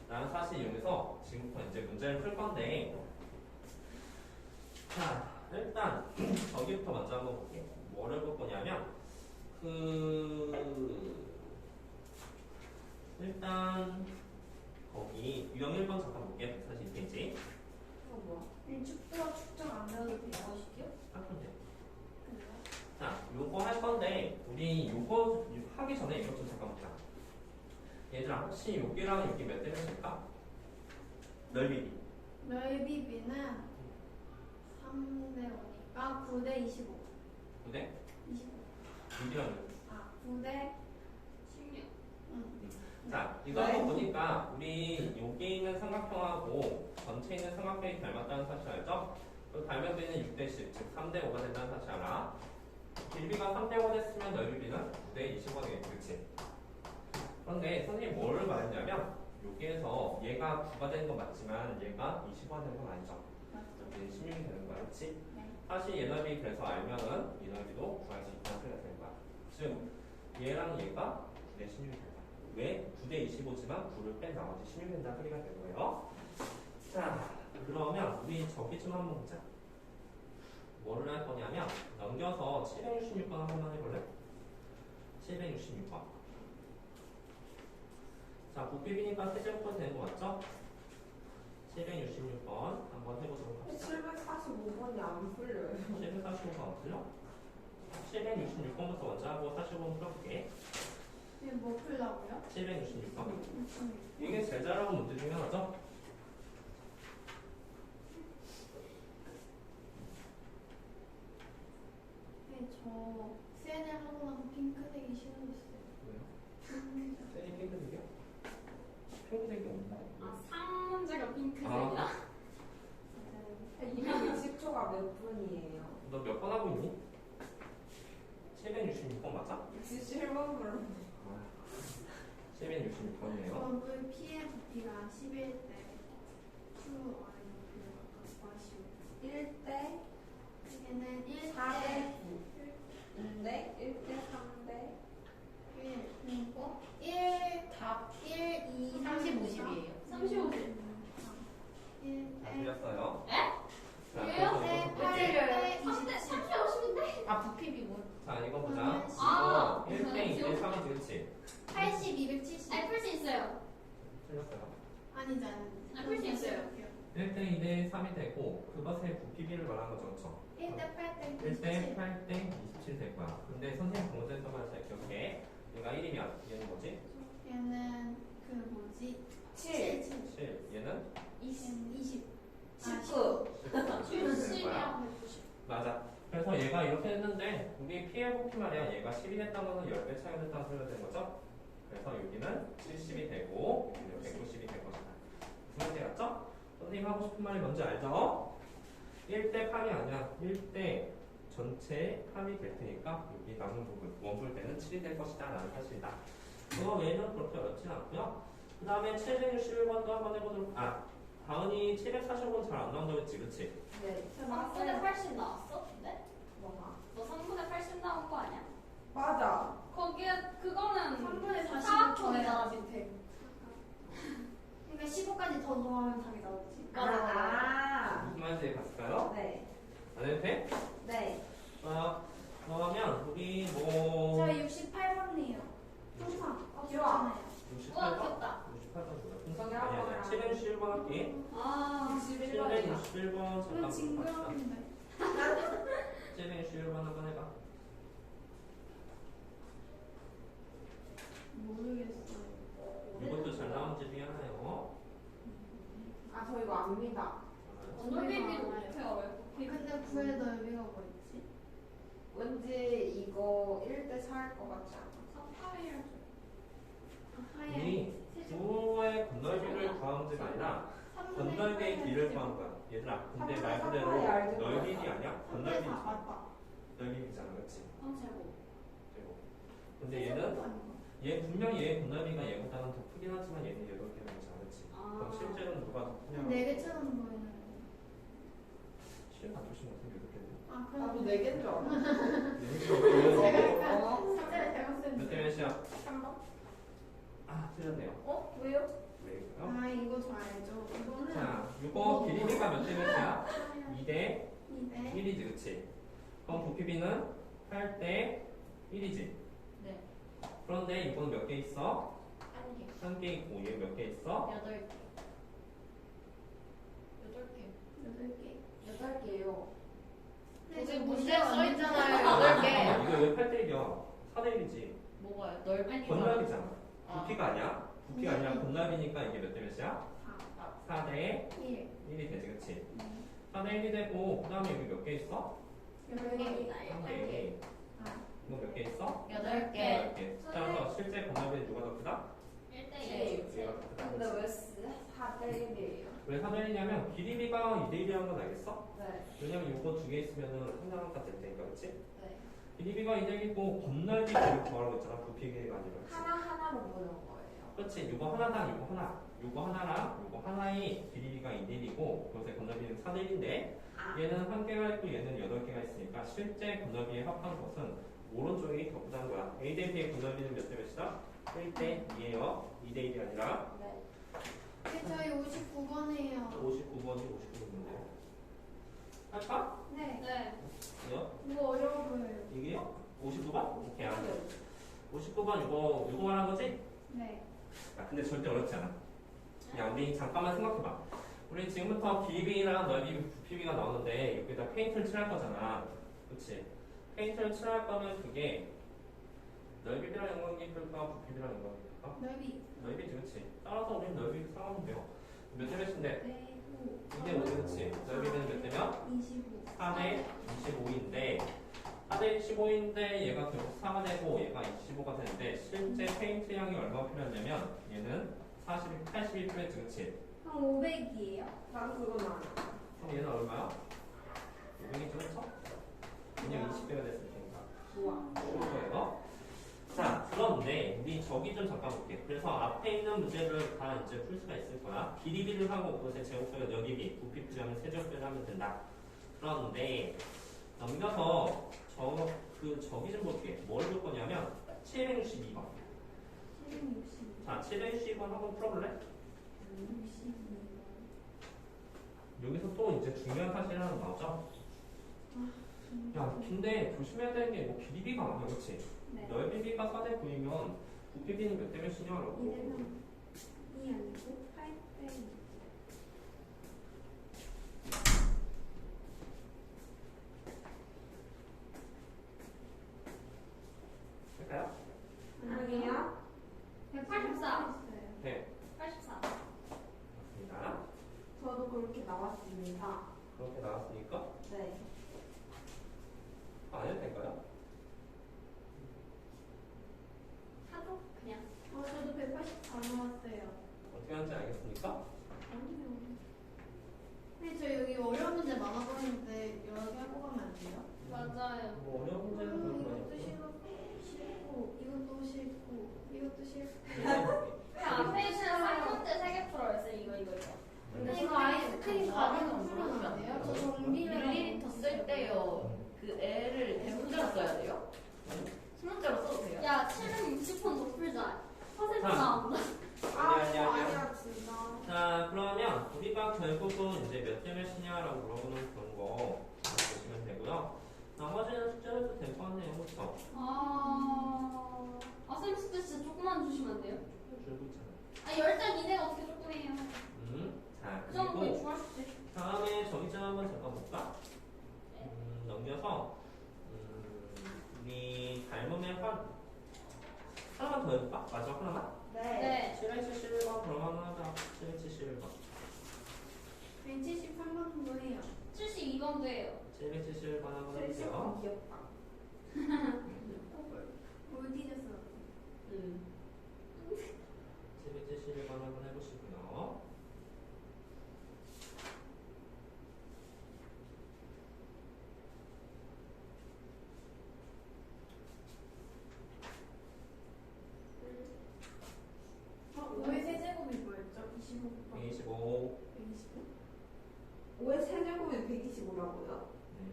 라는 사실 이용해서 지금부터 이제 문제를 풀 건데 자 일단 저기부터 먼저 한번 볼게요. 뭐를 볼 거냐면 일단 거기 유형 1번 잠깐 볼게요. 42페이지 이거 뭐야? 축도와 축적 안 배워도 돼요? 할 건데 자 요거 할 건데 우리 요거 하기 전에 이것 좀 잠깐 보자. 얘들아 혹시 여기랑 여기 몇 대 몇일까? 넓이비 넓이비는 3대 5니까 9대 25. 9대 25. 여기랑 아 9대 16. 자, 이거 한번 보니까 우리 여기 있는 삼각형하고 전체에 있는 삼각형이 닮았다는 사실 알죠? 그 닮은비는 6대 10, 즉 3대 5가 된다는 사실 알아? 길이가 3대 5가 됐으면 넓이비는 9대 25가 되겠지, 그치? 그런데 선생님이 뭐를 말했냐면 여기에서 얘가 9가 되는 건 맞지만 얘가 25가 되는 건 아니죠? 맞죠? 이제 16이 되는 거야, 그치? 네. 사실 얘 넓이 그래서 알면은 이 넓이도 구할 수 있다는 소리가 되는 거야. 즉, 얘랑 얘가 9대 16이 된다. 왜? 9대 25지만 9를 뺀 나머지 16이 된다는 소리가 되는 거예요. 자, 그러면 우리 저기 좀 한번 보자. 뭐를 할 거냐면 넘겨서 766번 한 번만 해볼래? 766번. 자, 부피비니까 세제곱번 되는 거 맞죠? 766번 한번 해보도록 합시다. 745번이 안 풀려요. 745번 안 틀려? 766번부터 먼저 하고 45번 풀어볼게. 이게 뭐 풀라고요? 766번. 이게 제일 잘하는 문제 중에 하나죠? 네, 저 CNN 하고 나서 핑크색이 싫어졌어요. 왜요? 셀이 핑크색이야? 핑크색이 없나? 아, 3문제가 핑크색이야? 아. 260초가 몇 분이에요? 너 몇 번 하고 있니? 766번 맞아? 67번 불러. 766번이에요. 저는 피해 부피가 11대 Q 아래로 아쉬워. 1대 얘는 1대 4대 9인데 1대 3대 1 그리고 1 답 1, 2, 30, 50이에요. 35분. 1 다 대 틀렸어요. 자, 왜요? 그래서 이거 8대 3대 30, 50인데? 아 부피비 뭐? 자, 이거 보자. 아, 이거 1대 2대 3이지, 그치? 80, 270 아니, 풀 수 있어요. 틀렸어요. 아니지 않은지 풀 수 있어요. 1대 2대 3이 되고 그것의 부피비를 말하는 거죠, 그쵸? 1대 8대 1대 8대 27 될 거야. 근데 선생님 공부했던 말 잘 기억해. 얘가 1이면 얘는 뭐지? 얘는 그 뭐지? 7 7. 얘는 20 19 70이랑 190. 맞아. 그래서 얘가 이렇게 됐는데 우리 피해 부피 말이야. 얘가 10이 됐다는 것은 10배 차이가 됐다는 소리가 된 거죠? 그래서 여기는 70이 되고 여기는 190이 될 것이다. 무슨 말인지 알았죠? 선생님 하고 싶은 말이 뭔지 알죠? 1대 8이 아니야. 1대 전체 8이 될 테니까 여기 남은 부분 원뿔 때는 7이 될 것이다 라는 사실이다. 그거 외에는 그렇게 어렵진 않고요. 그 다음에 761번도 한번 해보도록 다은이 745는 잘 안 나온다고 했지, 그치? 네. 3분의 80 나왔어? 근데? 뭐가? 너 3분의 80 나온 거 아니야? 맞아. 거기에 그거는 3분의 40을 사학번이잖아 밑에. 그러니까 15까지 더 더하면 답이 나오지. 아. 무슨 말인지 갔을까요? 네. 안 해도 돼? 네. 그러면 우리 뭐 저 68번이에요. 항상. 좋아. 68번? 귀엽다. 68번 뭐야? 풍선? 여기 아니야, 한번 761번 할게. 아, 61번이야. 761번 그건 잠깐 봅시다. 징그러운데. 761번 한번 해봐. 모르겠어요. 이것도 잘 나온 집 중에 하나요. 아, 저 이거 압니다. 언더베이비도 못해 어려워. 근데 구의 넓이가 뭐였지? 왠지 이거 1대 4일 것 같지 않아? 사파이어. 우리 구의 건널비를 구한 문제가 아니라 건널비의 길을 구한 거야. 얘들아, 근데 말 그대로 넓이비 아니야? 건널비 맞다. 넓이비잖아, 그렇지? 제곱. 그리고 근데 얘 분명히 얘 건널비가 얘보다는 더 크긴 하지만 얘는 8개나 있잖아, 그렇지? 그럼 실제로는 누가 더 크냐고. 4개처럼 보이는. 시험 안 주신 것 같은데 8개는. 아, 나도 그럼 4개인 줄 제가 알았어. 약간 삭제를 잘못 몇 썼는데. 대 몇이야? 3번? 아, 틀렸네요. 어? 왜요? 왜일까요? 아, 이거 저 알죠? 이거는 자, 이거 길이비가 몇 대 몇이야? 2대 2대 1이지, 그치? 그럼 부피비는 8대 1이지? 네. 그런데 이거는 몇 개 있어? 한 개. 한 개 있고 얘 몇 개 있어? 8개. 8개. 8개. 8개요. 여기 문제에 써있잖아요. 8개. 이거 왜 8대 1이야? 4대 1이지? 뭐가요? 넓이. 건널비잖아. 아. 부피가 아니야? 부피가 아니라 건널비니까 이게 몇 대 몇이야? 4대 1. 1이 되지, 그치? 4대 1이 되고 그 다음에 여기 몇 개 있어? 8개. 3대 1. 이거 몇 개 있어? 8개. 8개. 따라서 실제 건널비는 누가 더 크다? 1대1. 얘가 더 크다. 근데 그치? 왜 4대 1이에요? 왜 4대 1이냐면 길이비가 2대 1이라는 건 알겠어? 네. 왜냐면 이거 두 개 있으면은 상당한 값 될 테니까, 그치? 네. 길이비가 2대 1이고 건널비 길을 구하라고 했잖아. 부피 길이가 아니라. 그치? 하나하나로 보는 거예요. 그렇지. 이거 하나당 이거 하나. 이거 하나랑 이거 하나의 길이비가 2대 1이고 그것의 건널비는 4대 1인데 아. 얘는 한 개가 있고 얘는 8개가 있으니까 실제 건널비에 합한 것은 오른쪽이 더 크다는 거야. A 대 B의 건널비는 몇 대 몇이다? 1대 2예요. 2대 1이 아니라 네. 저희 59번이에요. 59번이 59번인데요. 할까? 네. 네. 이거? 이거 어려워 보여요. 이게요? 59번? 오케이. 59번 이거 말한 거지? 네. 아, 근데 절대 어렵지 않아. 그냥 우리 잠깐만 생각해봐. 우리 지금부터 길이비랑 넓이, 부피비가 나오는데 여기다 페인트를 칠할 거잖아. 그치? 페인트를 칠할 거면 그게 넓이비랑 연관계필까 부피비랑 연관계필까? 넓이. 넓이지, 그치? 따라서 우리는 넓이를 사용하면 돼요. 몇 대 몇인데? 네. 2대 5대 그치? 넓이는 몇 대면? 25. 4대 25인데 4대 25인데 얘가 결국 4가 되고 얘가 25가 되는데 실제 페인트 양이 얼마나 필요하냐면 얘는 80이 필요했지, 그치? 한 500이에요. 난 그건 알아. 그럼 얘는 얼마야? 500이 좀 했어? 왜냐면 20배가 됐을 테니까. 좋아. 좋을 거예요. 자, 그런데 우리 저기 좀 잠깐 볼게. 그래서 앞에 있는 문제를 다 이제 풀 수가 있을 거야. 길이비를 하고 그것의 제곱배가 넓이비, 부피비를 하면 세제곱배를 하면 된다. 그런데 넘겨서 저기 좀 볼게. 뭘 볼 거냐면 762번. 760. 자, 762번 한번 풀어볼래? 62. 여기서 또 이제 중요한 사실 하나 나오죠? 야, 근데 조심해야 되는 게 뭐 길이비가 많아, 그렇지? 네. 넓이비가 4대 9이면 부피비는 몇 대 몇이냐라고. 이대는 2 아니고 8대 2. 할까요? 아니에요? 184. 네, 84. 맞습니다. 저도 그렇게 나왔습니다. 그렇게 나왔으니까 네. 안 해도 될까요? 하도 그냥. 저도 184 나왔어요. 어떻게 하는지 알겠습니까? 그 애를 대문자로 써야 돼요? 수문자로 써도 돼요? 야 760번 더 풀자. 퍼센트 자. 나온다. 아니야 진짜. 자, 그러면 우리가 결국은 이제 몇 대 몇이냐라고 물어보는 그런 거 보시면 되고요. 나머지는 숙제를 해도 될 것 같네요. 그렇죠? 쌤 숙제 진짜 조금만 주시면 안 돼요? 줄고 있잖아. 아 10장 이내가 어떻게 조금해요? 자, 그 정도 거의 그리고 중할 숙제. 다음에 저기 좀 한번 잠깐 볼까? 넘겨서 우리 닮음의 하나만 더 해볼까? 마지막 하나만? 네. 771번 그러면 하자. 771번. 173번도 해요. 72번도 해요. 771번 한번 해볼게요. 70번 귀엽다. 뭘 뒤졌어? 771번 한번 해보시고요. 어, 5의 세제곱이 뭐였죠? 25번. 25. 125? 5의 세제곱이 125라고요? 네.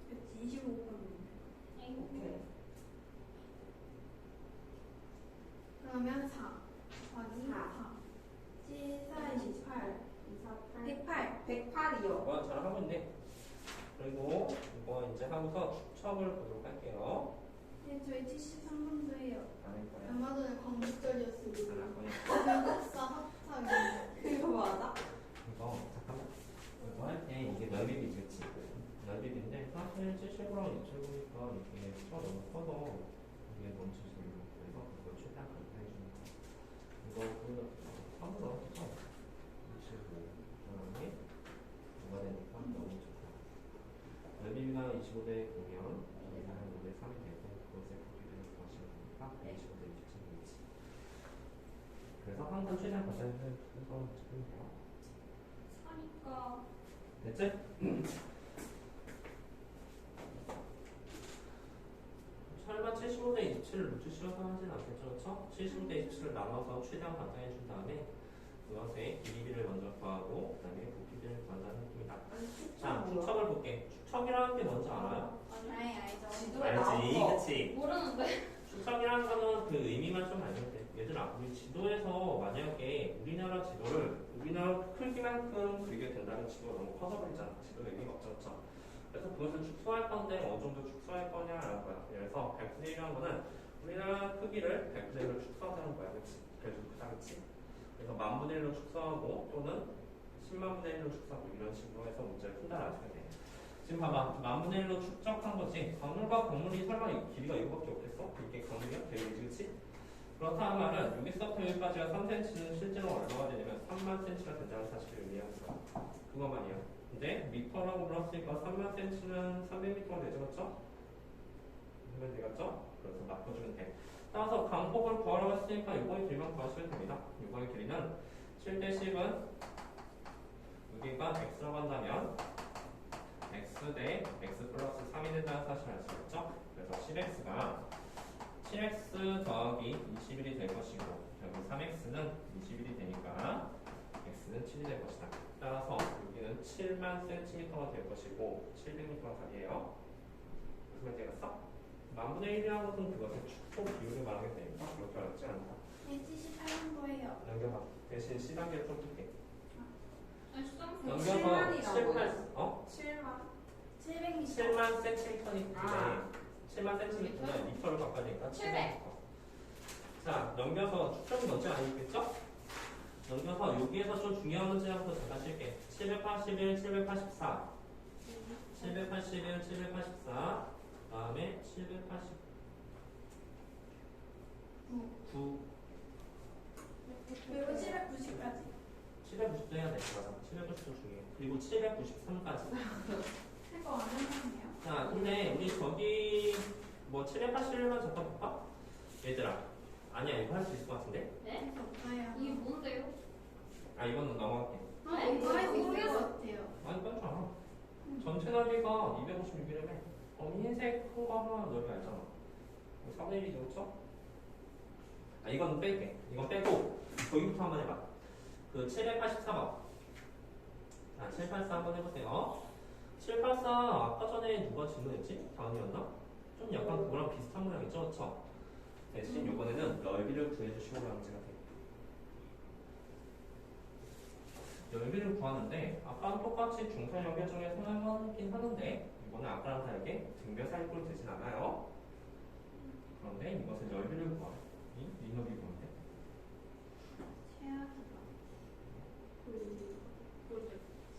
그치 25번. 오케이. 그러면 4 더하기 4. 7, 4, 28. 108. 108이요. 와, 잘하고 있네. 그리고 이거 이제 하고서 추첨을 보도록 할게요. 네, 저희 73번도 해요. 안 할 거야. 얼마 전에 광복절이었습니다. 안 할 거야. 한국사 합창이. 그거 맞아? 이거 잠깐만. 이거 할 때 이게 넓이비 그치? 넓이비인데 사실 70이랑 270이니까 이게 수가 너무 커서 이게 멈추지. 그래서 이거 최대한 간단히 해주는 거. 이거 그 3으로 해서 25 그다음에 뭐가 되니까 너무 좋다. 넓이비가 25대 0이면 여기가 5대 3이 되고 그것의 크기를 구하시면 되니까 25대 27이지. 그래서 항상 최대한 간단히 해서 찍으면 돼요. 사니까 됐지? 설마 75대 27을 놓치셔서 하진 않겠죠, 그렇죠? 75대 27을 나눠서 최대한 간단히 준 다음에 그것의 길이비를 먼저 구하고 그 다음에 부피비를 구한다는 느낌이다. 자, 축척을 볼게. 축척이라는 게 뭔지 알아요? 아니, 알죠. 지도에 알지, 나온 거. 그치? 모르는데. 축척이라는 거는 그 의미만 좀 알면 돼. 얘들아, 우리 지도에서 만약에 우리나라 지도를 우리나라 크기만큼 그리게 된다는 지도가 너무 커서 그리잖아. 지도 의미가 없죠, 그렇죠? 그래서 그것을 축소할 건데 어느 정도 축소할 거냐라는 거야. 그래서 100분의 1이라는 거는 우리나라 크기를 100분의 1로 축소하자는 거야, 그렇지? 그래서 크다, 그렇지? 그래서 10,000분의 1로 축소하고 또는 100,000분의 1로 축소하고 이런 식으로 해서 문제를 푼다라는 거야. 지금 봐봐, 10,000분의 1로 축적한 거지. 건물과 건물이 설마 이 길이가 이거밖에 없겠어? 이게 건물이야? 되겠지, 그렇지? 그렇다는 말은 여기서부터 여기까지가 3cm는 실제로 얼마가 되냐면 30,000cm가 된다는 사실을 의미하는 거야. 그거만이야. 근데 미터라고 불렀으니까 30,000cm는 300m가 되죠, 그렇죠? 그러면 되겠죠? 그래서 바꿔주면 돼. 따라서 강폭을 구하라고 했으니까 이거의 길이만 구하시면 됩니다. 이거의 길이는 7대 10은 여기가 x라고 한다면 x 대 x 플러스 3이 된다는 사실을 알 수 있죠? 그래서 10x가 7x 더하기 21이 될 것이고 결국 3x는 21이 되니까 x는 7이 될 것이다. 따라서 여기는 7만 cm가 될 것이고 700m가 답이에요. 무슨 말 되겠어? 10,000분의 1이라는 것은 그것의 축소 비율을 말하게 되니까 그렇게 어렵지 않다. 178번도 해요. 넘겨봐. 대신 C단계를 좀 풀게. 넘겨서 넘겨서 7만 7만 700m. 7만 cm니까 아. 7만 cm는 미터를 바꿔야 되니까 700. 자, 넘겨서 축적이 뭔지 알겠죠? 넘겨서 여기에서 좀 중요한 문제 한번 잠깐 쉴게. 781, 784 781, 784 다음에 789 그리고 790까지. 790도 해야 돼. 맞아. 790도 중요해. 그리고 793까지. 할거 안 하네요. 자, 근데 우리 저기 뭐 781만 잠깐 볼까? 얘들아. 아니야, 이거 할 수 있을 것 같은데? 네? 없어요. 이게 뭔데요? 아, 이거는 넘어갈게. 이거 할 수 있을 것 같아요. 아니, 깜짝 알아. 전체 넓이가 256이라며. 흰색 큰 거 하나 넓이 알잖아. 3분의 1이죠, 그쵸? 아, 이건 뺄게. 이건 빼고, 거기부터 한번 해봐. 그 784번. 자, 784 한번 해보세요. 784 아까 전에 누가 질문했지? 다은이었나? 좀 약간 그거랑 비슷한 모양이죠, 그렇죠? 대신 이번에는 넓이를 구해주시고라는 문제가 돼요. 넓이를 구하는데 아까랑 똑같이 중산역의 중에 사용하긴 하는데 이번에 아까랑 다르게 등별 사이꼴이 되진 않아요. 그런데 이것은 넓이를 구하는 이 넓이 구하는데 최악이다.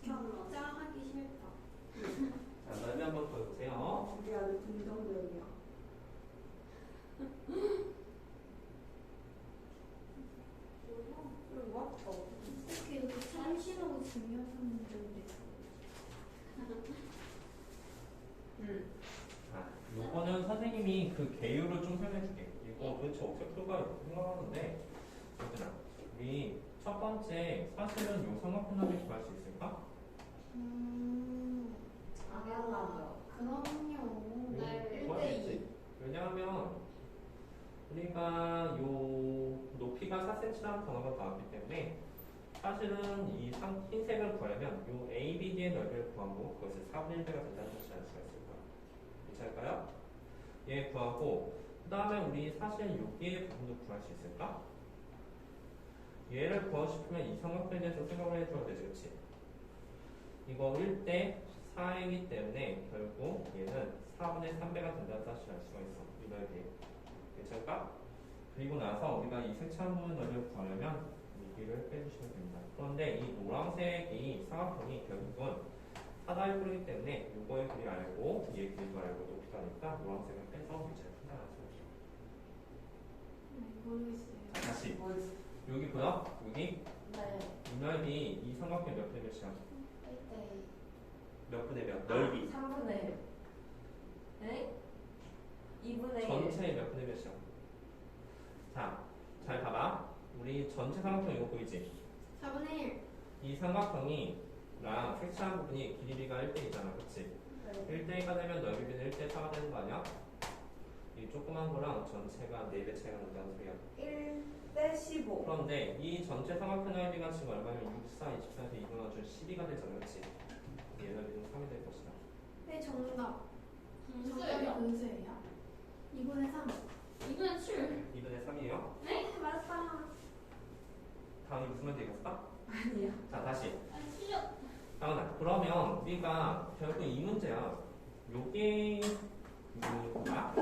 진짜 하기 싫다. 자, 넓이 한번 구해보세요. 우리 아들 긍정적이야. 그리고 뭐? 어떻게 이렇게 참신하고 중요한 문제인데. 자, 요거는 선생님이 그 개요를 좀 설명해줄게. 이거 도대체 어떻게 풀까 이렇게 생각하는데 얘들아, 우리 첫 번째 사실은 요 삼각형답이 구할 수 있을까? 당연하죠. 그럼요. 네. 구하겠지. 왜냐하면 우리가 요 높이가 4cm라는 단어가 나왔기 때문에 사실은 이 흰색을 구하려면 요 ABD의 넓이를 구하고 그것을 4분의 1배가 된다는 것을 알 수가 있을 거야. 괜찮을까요? 얘 구하고 그 다음에 우리 사실 여기의 부분도 구할 수 있을까? 얘를 구하고 싶으면 이 삼각형에 대해서 생각을 해줘야 되지, 그치? 이거 1대 4이기 때문에 결국 얘는 4분의 3배가 된다는 사실을 알 수가 있어. 이 넓이에. 괜찮을까? 그리고 나서 우리가 이 색채한 부분 넓이를 구하려면 여기를 빼주시면 됩니다. 그런데 이 노란색이 삼각형이 결국은 사다리꼴이기 때문에 요거의 길이 알고 얘의 길이도 알고 높이도 아니까 노란색을 빼서 위치를 판단할 수 있어요. 모르겠어요. 자, 다시 뭐지? 여기 보여? 여기 네. 이 넓이 이 삼각형 몇 분의 몇이야? 네. 몇 분의 몇? 넓이 3분의 1. 네? 2분의 1. 전체의 몇 분의 몇이야? 자, 잘 봐봐. 우리 전체 삼각형 이거 보이지? 4분의 1. 이 삼각형이랑 색채한 부분이 길이가 1대2잖아, 그치? 네. 1대2가 되면 넓이는 1대4가 되는 거 아니야? 이 조그만 거랑 전체가 4배 차이가 난다는 소리야. 1대 15. 그런데 이 전체 삼각형 넓이가 지금 얼마냐면 6, 4, 24에서 2분 나눠준 12가 되잖아, 그치? 얘 넓이는 3이 될 것이다. 네, 정답. 정답이 분수예요. 분수예요? 2분의 3. 2분의 7. 2분의 3이에요? 네, 맞다. 다음이 무슨 말인지 읽었을까? 아니야. 자, 다시. 아니, 틀렸. 다음은 그러면 우리가 결국 이 문제야. 여기 뭐야?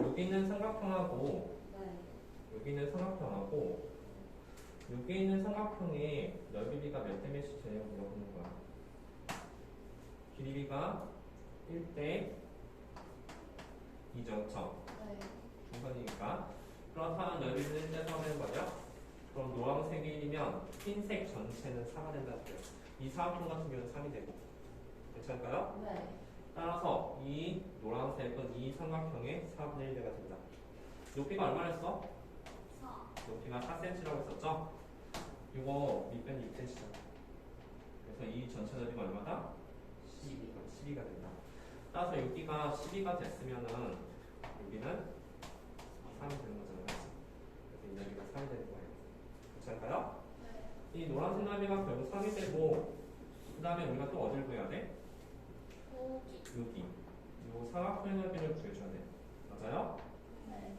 여기 있는 삼각형하고 네. 여기 있는 삼각형하고 여기 있는 삼각형의 넓이비가 몇 대 몇이 되냐고 물어보는 거야. 길이비가 1대 2죠, 그쵸? 네. 중선이니까. 그렇다면 넓이는 1대 4가 되는 거죠? 그럼 노란색이 1이면 흰색 전체는 4가 된다는 거예요. 이 삼각형 같은 경우는 3이 되고. 괜찮을까요? 네. 따라서 이 노란색은 이 삼각형의 4분의 1배가 된다. 높이가 얼마였어? 4. 높이가 4cm라고 했었죠? 이거 밑변이 6cm잖아. 그래서 이 전체 넓이가 얼마다? 12가 된다. 따라서 여기가 12가 됐으면은 여기는 3이 되는 거잖아요. 그래서 이 넓이가 3이 되는 거예요. 괜찮을까요? 네. 이 노란색 넓이가 결국 3이 되고 그 다음에 우리가 또 어디를 구해야 돼? 여기. 여기. 이 사각형의 넓이를 구해줘야 돼. 맞아요? 네.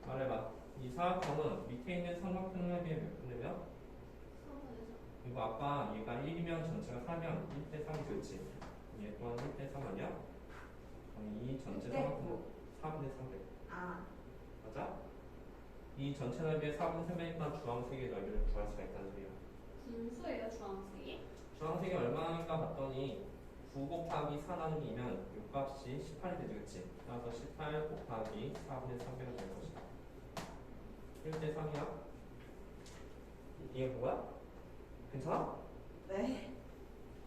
말해봐. 이 사각형은 밑에 있는 삼각형 넓이의 몇 분의 몇? 4분의 이거 아까 얘가 1이면 전체가 4면 1대 3이 되지. 얘 또한 1대 3 아니야? 그럼 이 전체 1대 삼각형은 4분의 3배. 아. 맞아? 이 전체 넓이의 4분의 3배니까 주황색의 넓이를 구할 수가 있다는 소리야. 분수예요, 주황색이? 주황색이 얼마인가 봤더니 9 곱하기 4 나누기면 이 값이 18이 되지, 그치? 따라서 18 곱하기 4분의 3배가 될 것이다. 1대 3이야? 이게 뭐야? 괜찮아? 네.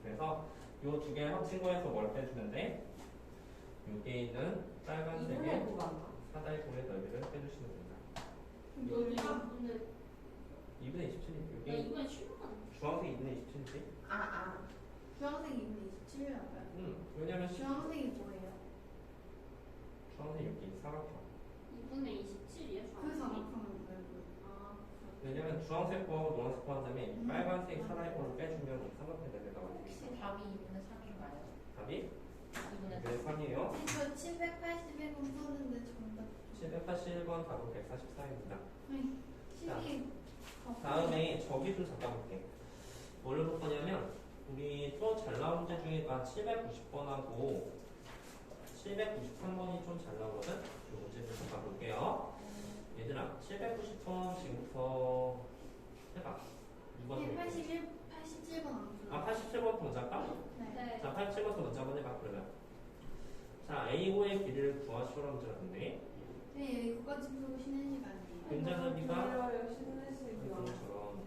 그래서 이 두 개 합친 거에서 뭘 빼주면 돼? 여기에 있는 2분의 빨간색의 9가 사다리꼴의 넓이를 빼주시면 된다. 여기가 2분의 2분의 27이 야, 여기 2분의 7만. 주황색이 2분의 27이지? 아. 주황색이 2분의 27이라고요? 왜냐면 주황색이 뭐예요? 주황색 여기 사각형. 2분의 27이에요, 그 주황색이? 사각형은 뭐예요? 아, 왜냐면 주황색 거하고 노란색 거 한 다음에 이 빨간색 사다리꼴을 빼주면 이 삼각형이 넓이가 나와. 혹시 답이 2분의 3인가요? 답이 2분의 2분의 3이에요. 저 780에 공부하는데 정답. 781번 답은 144입니다. 실기. 다음에 저기 좀 잠깐 볼게. 뭘로 볼 거냐면 우리 또 잘 나온 문제 중에 790번하고 793번이 좀 잘 나오거든? 그 문제 좀 잠깐 볼게요. 얘들아 790번 지금부터 해봐. 2번 87번 안 풀어. 87번부터 먼저 할까? 네. 네. 자 87번부터 먼저 한번 해봐 그러면. 자 A5의 길이를 구하시오라는 문제가 있네. 네, 여기까지 풀고 쉬는 시간이에요. 근자넓이가 졸려요. 쉬는 시간. 이것처럼.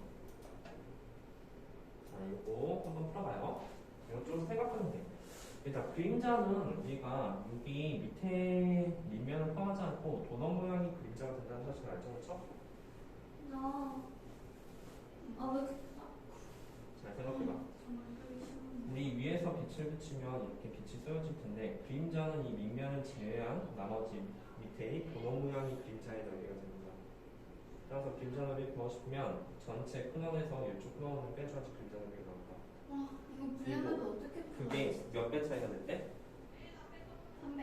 자 이거 한번 풀어봐요. 이거 좀 생각하면 돼. 일단 그림자는 우리가 여기 밑에 밑면을 포함하지 않고 도넛 모양의 그림자가 된다는 사실을 알죠? 그렇죠? 잘 생각해봐. 정말 하기 싫은데. 우리 위에서 빛을 비추면 이렇게 빛이 쏘여질 텐데 그림자는 이 밑면을 제외한 나머지 밑에 도넛 모양의 그림자의 넓이가 됩니다. 따라서 그림자 넓이 구하고 싶으면 전체 큰원에서 이쪽 큰원을 빼줘야지 그림자 넓이가 나온다. 와, 이거 불량하면 어떻게 풀어? 그게 몇 배 차이가 될 때? 3배.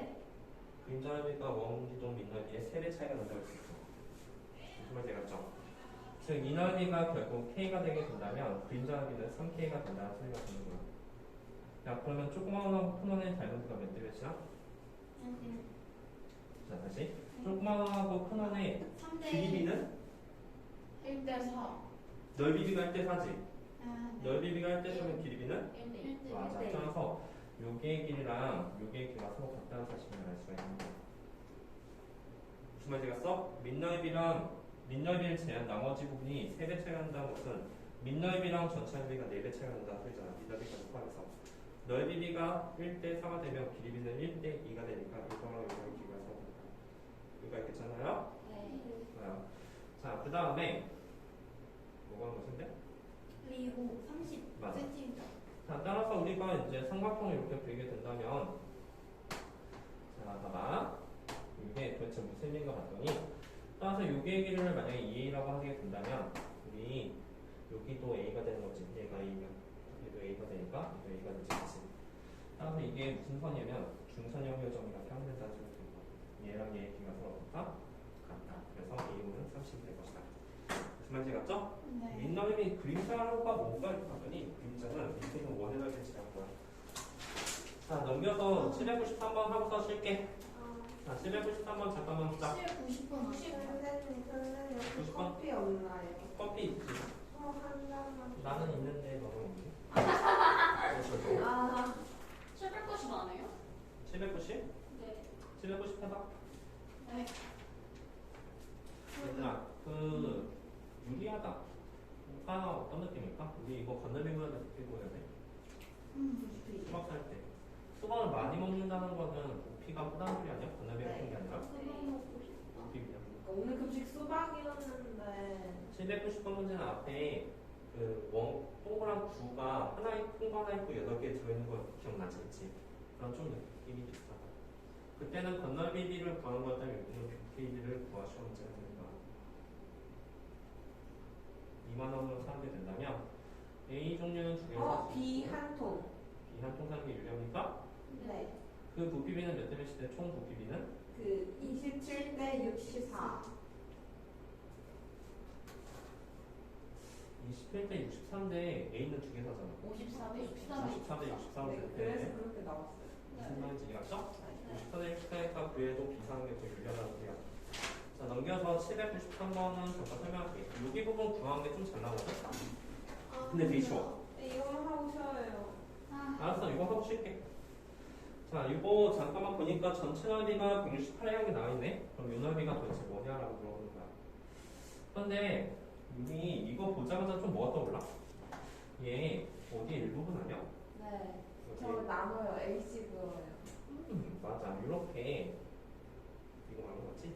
그림자 넓이가 원기둥 밑넓이의 3배 차이가 난다고 할 수 있어. 무슨 말인지 알았죠? 즉, 이 넓이가 결국 K가 되게 된다면 그림자 넓이는 3K가 된다는 소리가 되는 거야. 야, 그러면 조그마한 큰 원의 닮은가 몇 대 몇이야? 자, 다시. 조그마하고 큰 원의 3대 길이비는 1대 4. 넓이비가 1대 4지. 아, 네. 넓이비가 1대 4면 길이비는? 1대 2. 맞아. 네. 따라서 요게의 길이랑 요게의 길이가 서로 같다는 사실을 알 수가 있는 거야. 무슨 말인지 알았어? 밑넓이를 제한 나머지 부분이 3배 차이가 난다는 것은 밑넓이랑 전체 넓이가 4배 차이가 난다는 소리잖아. 밑넓이까지 포함해서. 넓이비가 1대 4가 되면 길이비는 1대 2가 되니까 이거랑 이거의 길이가 4가 된다. 이거 있겠잖아요? 네. 좋아요. 자, 그 다음에 뭐가 하는 것인데? 그리고 30cm. 맞아. 자, 따라서 우리가 이제 삼각형을 이렇게 그리게 된다면 자, 봐봐. 이게 도대체 무슨 의미인가 봤더니 따라서 요기의 길이를 만약에 2a라고 하게 된다면 우리 여기도 a가 되는 거지. 얘가 a면 얘도 a가 되니까 얘도 a가 되지. 그치? 따라서 이게 무슨 선이냐면 중선형 요정이라고 하면 된다는 소리가 됩니다. 얘랑 얘의 길이가 서로 같다? 그래서 a5는 30이 될 것이다. 무슨 말인지 알았죠? 네. 밑넓이 그림자가 뭔가 이렇게 봤더니 그림자는 밑에 있는 원의 넓이를 지난 거야. 자, 넘겨서 793번 하고서 쉴게. 자, 793번 잠깐만 보자. 90번 어디? 선생님, 여기 90번? 커피 없나요? 커피 있지? 한 잔만. 나는 있는데 너는 없니? 아, 790 안 해요? 790? 네. 790 해봐. 네. 얘들아, 유리하다. 가 어떤 느낌일까? 우리 이거 건널비문화를 어떻게 보여야 돼? 수박 살 때. 수박을 많이 먹는다는 거는 부피가 크다는 소리 아니야? 건널비가 큰 게 아니라? 부피냐. 오늘 급식 수박이었는데. 790번 문제는 앞에 동그란 구가 하나 큰 거 하나 있고 8개 들어있는 거 기억나지? 그치? 그런 좀 느낌이 비슷하다. 그때는 건널비를 구하는 거였다면 여기는 부피를 구하시오 문제가 되는 거야. 2만 원으로 사게 된다면 A 종류는 두 개로 B 한 통. B 한 통 사는 게 유리합니까? 네. 그 부피비는 몇 대 몇일 때 총 부피비는? 그 27대 64. 21대 63대 A는 두 개 사잖아. 54대 64대 63 네, 될 그래서 때 그렇게 나왔어요. 무슨 말인지 이해갔죠? 64대 64가 그래도 B 사는 게 더 유리하다는 소리야. 자, 넘겨서 793번은 잠깐 설명할게. 여기 부분 구하는 게 좀 잘 나오거든? 근데 되게 쉬워. 이거만 하고 쉬어요. 알았어, 이거 하고 쉴게. 자, 이거 잠깐만 보니까 전체 넓이가 168이 나와있네? 그럼 이 넓이가 도대체 뭐냐라고 물어보는 거야. 그런데 우리 이거 보자마자 좀 뭐가 떠올라? 얘 어디 일부분 아니야? 네. 여기. 저 나눠요. A씩 그어요. 맞아. 이렇게 이거 말하는 거지?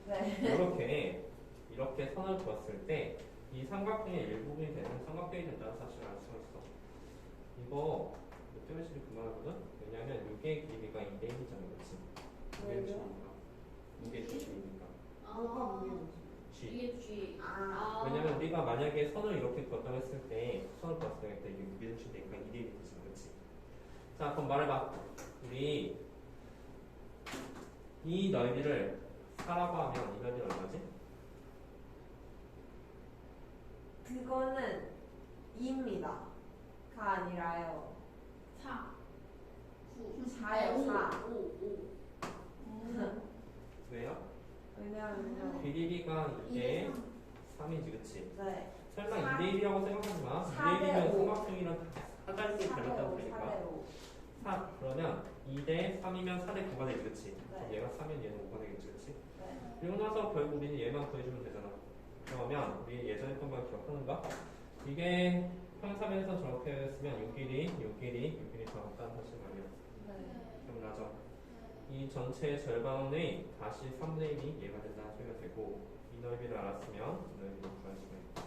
네. 이렇게 선을 그었을 때 이 삼각형의 일부분이 되는 삼각형이 된다는 사실을 알 수가 있어. 이거 몇대몇이 그만하거든? 왜냐면 이게 길이가 2대 1이잖아, 그렇지? 왜요? 이게 주식이니까. 뭐가 무게죠? G. 이게 G. 아. 왜냐면 우리가 만약에 선을 이렇게 그었다고 했을 때 선을 그었을 때 이게 무게중심되니까 2대 1이잖아, 그렇지? 자, 그럼 말해봐. 우리 이 넓이를 4라고 하면 이 넓이 얼마지? 그거는 2입니다. 가 아니라요. 4. 4요, 4. 5. 왜요? 왜냐면요. 길이가 이게 3이지, 그치? 네. 설마 사- 2대1이라고 생각하지 마. 4대 2대1이면 오. 삼각형이랑 사다리꼴 닮았다고 되니까. 4대5. 4, 그러면 2대 3이면 4대 9가 되지, 그치? 네. 얘가 3이면 얘는 5가 되겠지, 그치? 네. 그리고 나서 결국 우리는 얘만 구해주면 되잖아. 그러면 우리 예전에 했던 걸 기억하는가? 이게 평사변에서 저렇게 쓰면 요 길이 더 같다는 사실 아니야. 네. 기억나죠? 이 전체의 절반의 다시 3분의 1이 얘가 된다는 소리가 되고 이 넓이를 알았으면 이 넓이를 구할 수가 있다.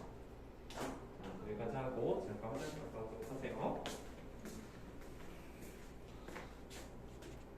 자, 여기까지 하고 잠깐 화장실 갔다 오도록 하세요.